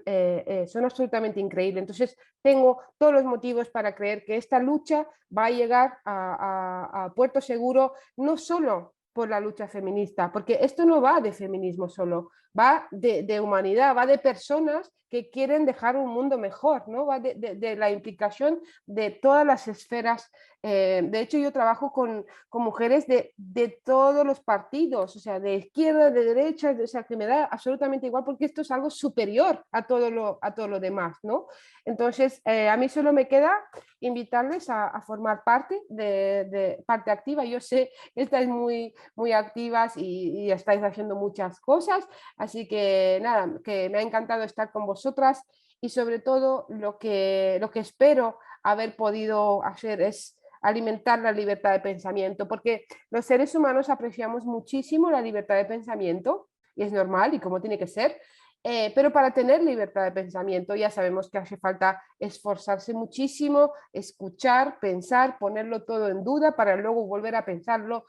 absolutamente increíbles. Entonces tengo todos los motivos para creer que esta lucha va a llegar a puerto seguro, no solo por la lucha feminista, porque esto no va de feminismo solo, va de humanidad, va de personas que quieren dejar un mundo mejor, ¿no? Va de la implicación de todas las esferas. De hecho, yo trabajo con mujeres de todos los partidos, o sea, de izquierda, de derecha, o sea, que me da absolutamente igual porque esto es algo superior a todo lo demás, ¿no? Entonces, a mí solo me queda invitarles a formar parte de parte activa. Yo sé que estáis muy activas y estáis haciendo muchas cosas, así que nada, que me ha encantado estar con vosotras y sobre todo lo que espero haber podido hacer es alimentar la libertad de pensamiento, porque los seres humanos apreciamos muchísimo la libertad de pensamiento y es normal y como tiene que ser, pero para tener libertad de pensamiento ya sabemos que hace falta esforzarse muchísimo, escuchar, pensar, ponerlo todo en duda para luego volver a pensarlo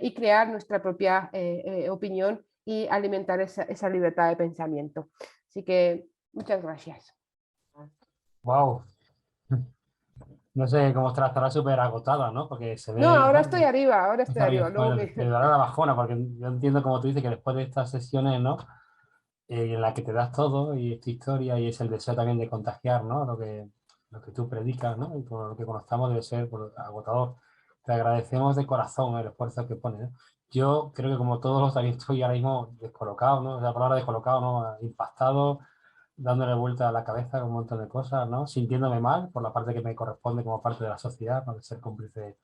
y crear nuestra propia opinión y alimentar esa libertad de pensamiento. Así que muchas gracias. Wow. No sé cómo estará súper agotada, ¿no? Porque se No, ve, ¿no? ahora estoy arriba. Luego Bueno, te dará la bajona, porque yo entiendo, como tú dices, que después de estas sesiones, ¿no? En la que te das todo y esta historia y es el deseo también de contagiar, ¿no? Lo que tú predicas, ¿no? Y por lo que conozcamos debe ser agotador. Te agradecemos de corazón el esfuerzo que pones, ¿no? Yo creo que como todos los también estoy ahora mismo descolocado, ¿no? La palabra descolocado, ¿no? Impactado, dándole vuelta a la cabeza con un montón de cosas, ¿no? Sintiéndome mal por la parte que me corresponde como parte de la sociedad, ¿no? De ser cómplice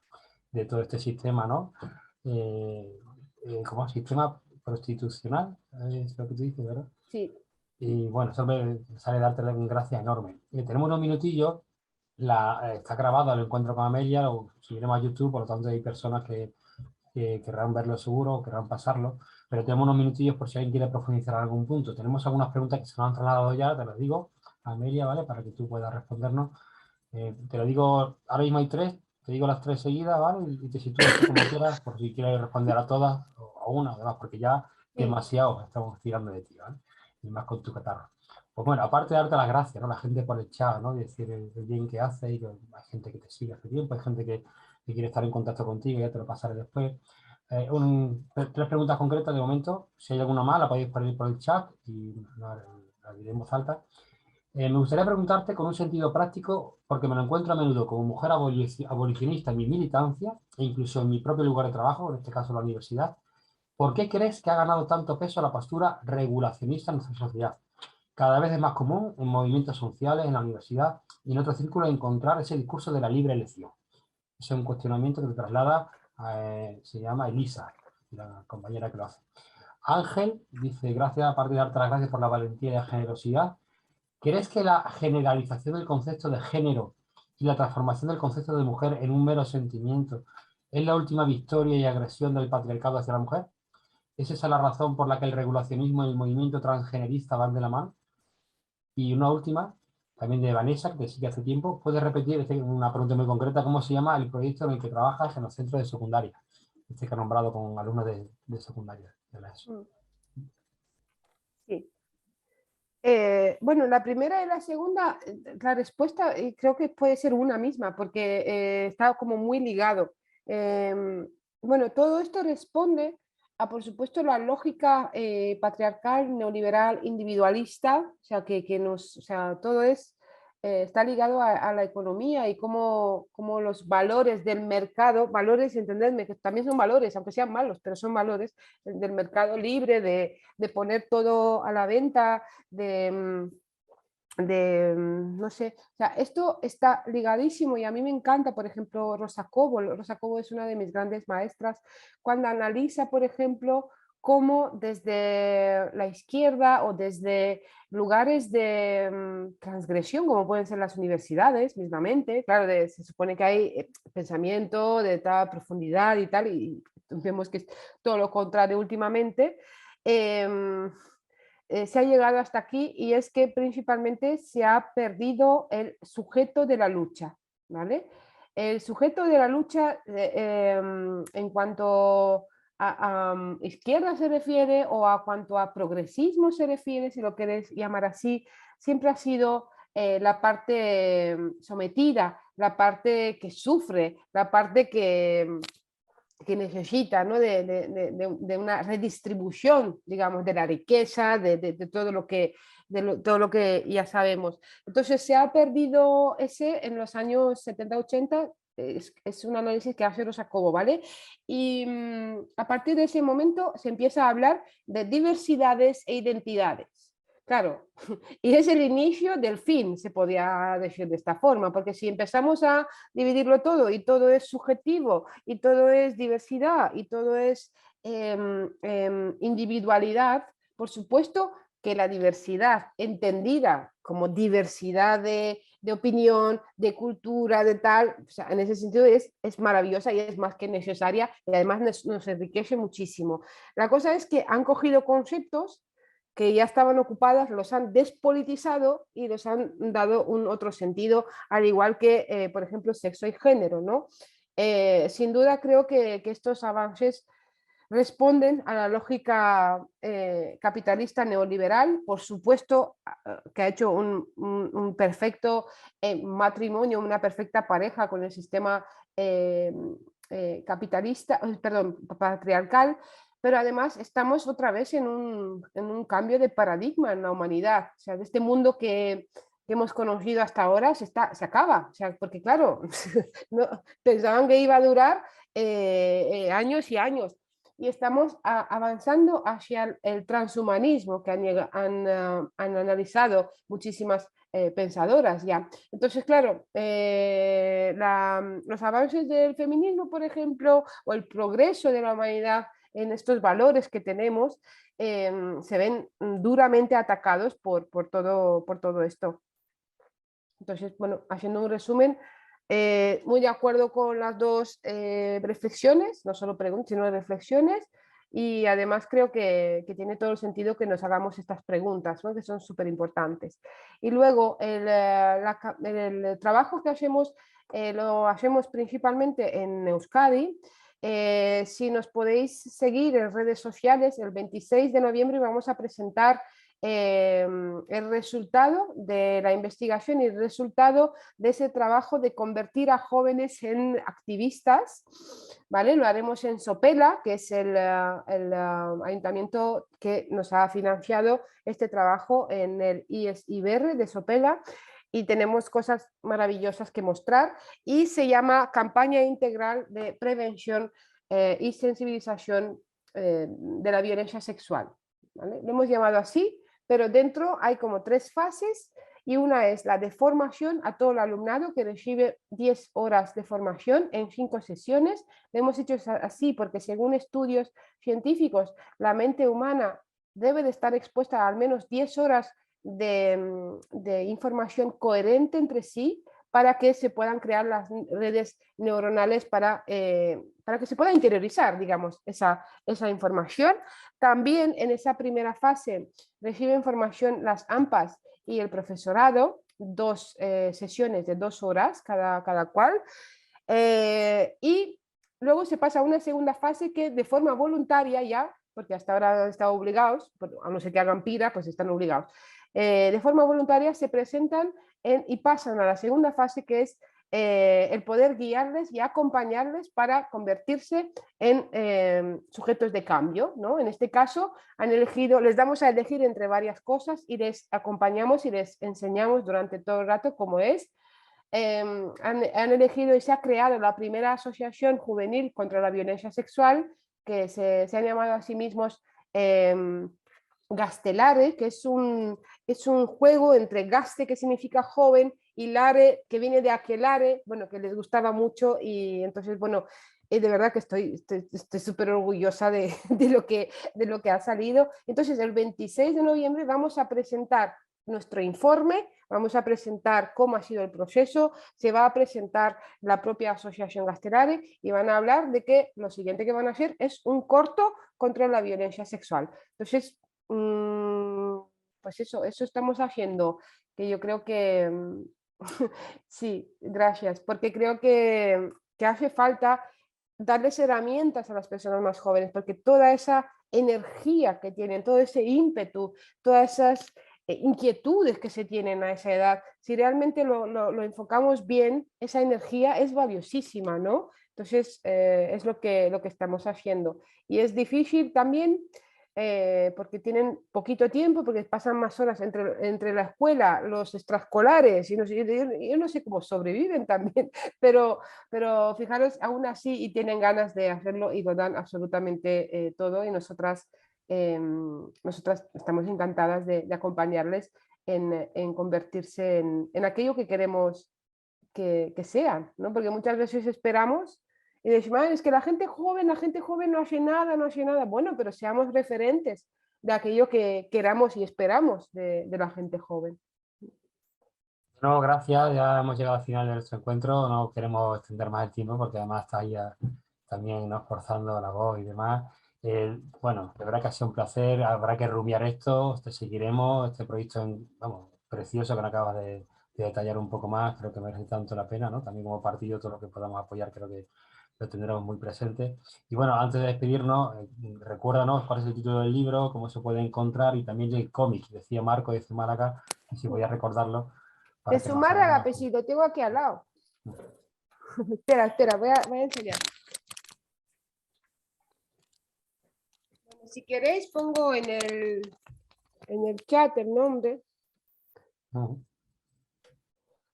de todo este sistema, ¿no? Como sistema prostitucional, es lo que tú dices, ¿verdad? sí. Y bueno, eso me sale darte un gracias enorme. Tenemos unos minutillos, está grabado el encuentro con Amelia, lo subiremos a YouTube, por lo tanto hay personas que querrán verlo seguro, querrán pasarlo, pero tenemos unos minutillos por si alguien quiere profundizar en algún punto. Tenemos algunas preguntas que se nos han trasladado ya, te las digo, Amelia, ¿vale? Para que tú puedas respondernos. Te lo digo, ahora mismo hay tres, te digo las tres seguidas, ¿vale? Y te sitúas tú como quieras, por si quieres responder a todas o a una, además, porque ya Sí. demasiado estamos tirando de ti, ¿vale? Y más con tu catarro. Pues bueno, aparte de darte las gracias, ¿no? La gente por el chat, ¿no? Y decir el bien que hace y que hay gente que te sigue hace tiempo, hay gente que quiere estar en contacto contigo, ya te lo pasaré después. Tres preguntas concretas de momento. Si hay alguna más, la podéis poner por el chat y la diré en voz alta. Me gustaría preguntarte con un sentido práctico, porque me lo encuentro a menudo como mujer abolicionista en mi militancia e incluso en mi propio lugar de trabajo, en este caso la universidad. ¿Por qué crees que ha ganado tanto peso la postura regulacionista en nuestra sociedad? Cada vez es más común en movimientos sociales, en la universidad y en otros círculos encontrar ese discurso de la libre elección. Ese es un cuestionamiento que te traslada, se llama Elisa, la compañera que lo hace. Ángel dice, gracias, aparte de darte las gracias por la valentía y la generosidad, ¿crees que la generalización del concepto de género y la transformación del concepto de mujer en un mero sentimiento es la última victoria y agresión del patriarcado hacia la mujer? ¿Es esa la razón por la que el regulacionismo y el movimiento transgenerista van de la mano? Y una última, también de Vanessa, que te sigue hace tiempo. ¿Puedes repetir una pregunta muy concreta? ¿Cómo se llama el proyecto en el que trabajas en los centros de secundaria? Este que ha nombrado con alumnos de secundaria, de la ESO. Sí. Bueno, la primera y la segunda, la respuesta creo que puede ser una misma, porque está como muy ligado. Bueno, todo esto responde a, por supuesto, la lógica patriarcal, neoliberal, individualista, o sea, o sea, todo está ligado a la economía y cómo los valores del mercado, valores, entendedme, que también son valores, aunque sean malos, pero son valores del mercado libre, de poner todo a la venta, no sé, o sea, esto está ligadísimo y a mí me encanta, por ejemplo, Rosa Cobo. Rosa Cobo es una de mis grandes maestras cuando analiza, por ejemplo, cómo desde la izquierda o desde lugares de transgresión, como pueden ser las universidades mismamente, claro, se supone que hay pensamiento de tal profundidad y tal, y vemos que es todo lo contrario últimamente. Se ha llegado hasta aquí, y es que principalmente se ha perdido el sujeto de la lucha, ¿vale? El sujeto de la lucha en cuanto a izquierda se refiere, o a cuanto a progresismo se refiere, si lo quieres llamar así, siempre ha sido la parte sometida, la parte que sufre, la parte que necesita, ¿no? de una redistribución, digamos, de la riqueza, de todo lo que, todo lo que ya sabemos. Entonces se ha perdido ese en los años 70-80, es un análisis que hace Rosa Cobo, ¿vale? Y a partir de ese momento se empieza a hablar de diversidades e identidades. Claro, y es el inicio del fin, se podría decir de esta forma, porque si empezamos a dividirlo todo y todo es subjetivo y todo es diversidad y todo es individualidad, por supuesto que la diversidad entendida como diversidad de opinión, de cultura, de tal, o sea, en ese sentido es maravillosa y es más que necesaria, y además nos enriquece muchísimo. La cosa es que han cogido conceptos que ya estaban ocupadas, los han despolitizado y los han dado un otro sentido, al igual que, por ejemplo, sexo y género, ¿no? Sin duda creo que estos avances responden a la lógica capitalista neoliberal, por supuesto, que ha hecho un perfecto matrimonio, una perfecta pareja con el sistema capitalista, perdón, patriarcal, pero además estamos otra vez en un cambio de paradigma en la humanidad. O sea, de este mundo que hemos conocido hasta ahora se acaba. O sea, porque claro, no, pensaban que iba a durar años y años. Y estamos avanzando hacia el transhumanismo que han analizado muchísimas pensadoras ya. Entonces, claro, los avances del feminismo, por ejemplo, o el progreso de la humanidad en estos valores que tenemos, se ven duramente atacados por todo esto. Entonces, bueno, haciendo un resumen, muy de acuerdo con las dos reflexiones, no solo preguntas, sino reflexiones, y además creo que tiene todo el sentido que nos hagamos estas preguntas, ¿no? Que son súper importantes. Y luego, el trabajo que hacemos, lo hacemos principalmente en Euskadi. Si nos podéis seguir en redes sociales, el 26 de noviembre vamos a presentar el resultado de la investigación y el resultado de ese trabajo de convertir a jóvenes en activistas, ¿vale? Lo haremos en Sopela, que es el ayuntamiento que nos ha financiado este trabajo en el IES-IBR de Sopela, y tenemos cosas maravillosas que mostrar, y se llama Campaña Integral de Prevención y Sensibilización de la Violencia Sexual, ¿vale? Lo hemos llamado así, pero dentro hay como 3 fases, y una es la de formación a todo el alumnado, que recibe 10 horas de formación en 5 sesiones. Lo hemos hecho así porque, según estudios científicos, la mente humana debe de estar expuesta a al menos 10 horas de información coherente entre sí, para que se puedan crear las redes neuronales para que se pueda interiorizar, digamos, esa información. También en esa primera fase reciben formación las AMPAs y el profesorado, 2 sesiones de 2 horas cada cual. Y luego se pasa a una segunda fase que, de forma voluntaria ya, porque hasta ahora han estado obligados, a no ser que hagan pira, pues están obligados, de forma voluntaria se presentan y pasan a la segunda fase, que es el poder guiarles y acompañarles para convertirse en sujetos de cambio, ¿no? En este caso les damos a elegir entre varias cosas y les acompañamos y les enseñamos durante todo el rato cómo es. Han elegido y se ha creado la primera asociación juvenil contra la violencia sexual, que se han llamado a sí mismos Gastelare, que es un juego entre gaste, que significa joven, y lare, que viene de aquelare, bueno, que les gustaba mucho, y entonces, bueno, de verdad que estoy súper orgullosa de lo que ha salido. Entonces, el 26 de noviembre vamos a presentar nuestro informe, vamos a presentar cómo ha sido el proceso, se va a presentar la propia Asociación Gastelare y van a hablar de que lo siguiente que van a hacer es un corto contra la violencia sexual. Entonces, pues eso estamos haciendo, que yo creo que sí, gracias, porque creo que hace falta darles herramientas a las personas más jóvenes, porque toda esa energía que tienen, todo ese ímpetu, todas esas inquietudes que se tienen a esa edad, si realmente lo enfocamos bien, esa energía es valiosísima, ¿no? Entonces, es lo que estamos haciendo. Y es difícil también porque tienen poquito tiempo, porque pasan más horas entre la escuela, los extraescolares, y no sé, yo no sé cómo sobreviven también, pero fijaros, aún así, y tienen ganas de hacerlo y lo dan absolutamente todo, y nosotras estamos encantadas de acompañarles en convertirse en aquello que queremos que sean, ¿no? Porque muchas veces esperamos y decimos, es que la gente joven no hace nada, no hace nada. Bueno, pero seamos referentes de aquello que queramos y esperamos de la gente joven. No, gracias, ya hemos llegado al final de nuestro encuentro, no queremos extender más el tiempo porque además está ya también nos forzando la voz y demás. Bueno, de verdad que ha sido un placer, habrá que rumiar esto, te seguiremos, este proyecto vamos, precioso que nos acabas de detallar un poco más, creo que merece tanto la pena, ¿no? También como partido, todo lo que podamos apoyar creo que lo tendremos muy presente. Y bueno, antes de despedirnos, recuérdanos cuál es el título del libro, cómo se puede encontrar y también el cómic, decía Marco de Zumáraga, si podías recordarlo. De Zumárraga, pues sí, lo tengo aquí al lado. Espera, voy a enseñar. Bueno, si queréis, pongo en el chat el nombre.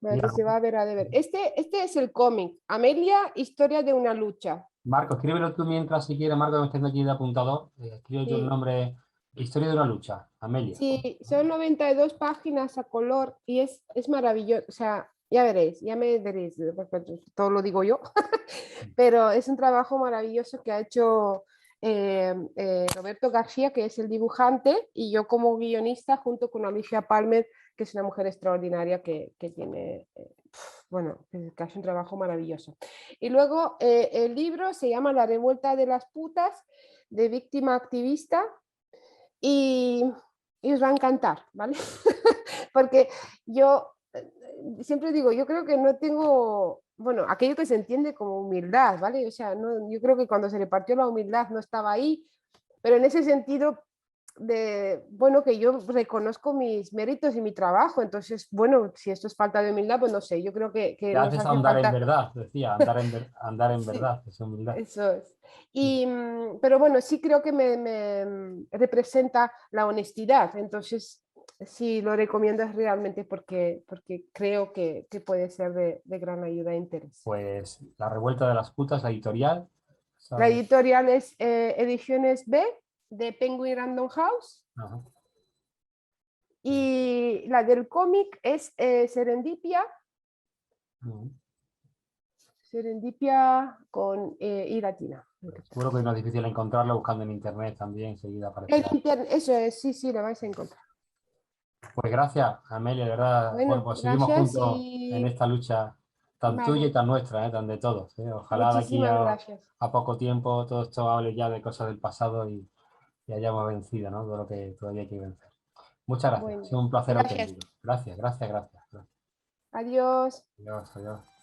Vale, se va a ver, Este es el cómic, Amelia, historia de una lucha. Marco, escríbelo tú mientras, si quieres, Marco, que me estés aquí de apuntador. Escribe yo el nombre, Historia de una lucha, Amelia. Sí, son 92 páginas a color y es maravilloso. O sea, ya veréis, ya me veréis, porque todo lo digo yo, pero es un trabajo maravilloso que ha hecho Roberto García, que es el dibujante, y yo como guionista, junto con Alicia Palmer, que es una mujer extraordinaria que tiene, bueno, que hace un trabajo maravilloso. Y luego el libro se llama La revuelta de las putas, de víctima activista, y os va a encantar, ¿vale? Porque yo siempre digo, yo creo que no tengo, bueno, aquello que se entiende como humildad, ¿vale? O sea, no, yo creo que cuando se le partió la humildad no estaba ahí, pero en ese sentido bueno, que yo reconozco mis méritos y mi trabajo, entonces, bueno, si esto es falta de humildad, pues no sé, yo creo que Te nos haces hace andar en falta... verdad, decía, andar en Sí, verdad, es humildad. eso es. Pero bueno, sí creo que me representa la honestidad, entonces sí lo recomiendo realmente porque creo que puede ser de gran ayuda e interés. Pues La revuelta de las putas, la editorial. La ¿Sabes? editorial es Ediciones B de Penguin Random House Ajá. y la del cómic es Serendipia. Serendipia con I latina. Seguro que no es difícil encontrarlo buscando en internet también, enseguida En aparecerá. eso es, sí, lo vais a encontrar. Pues gracias, Amelia, de verdad. Bueno, Bueno, pues seguimos gracias juntos en y esta lucha tan tuya vale, y tan nuestra, tan de todos. Ojalá de aquí muchísimas gracias. a poco tiempo todo esto hable ya de cosas del pasado y hayamos vencido, ¿no? Todo lo que todavía hay que vencer. Muchas gracias, ha Bueno, sido un placer gracias. auténtico. Gracias. Adiós. Adiós, adiós.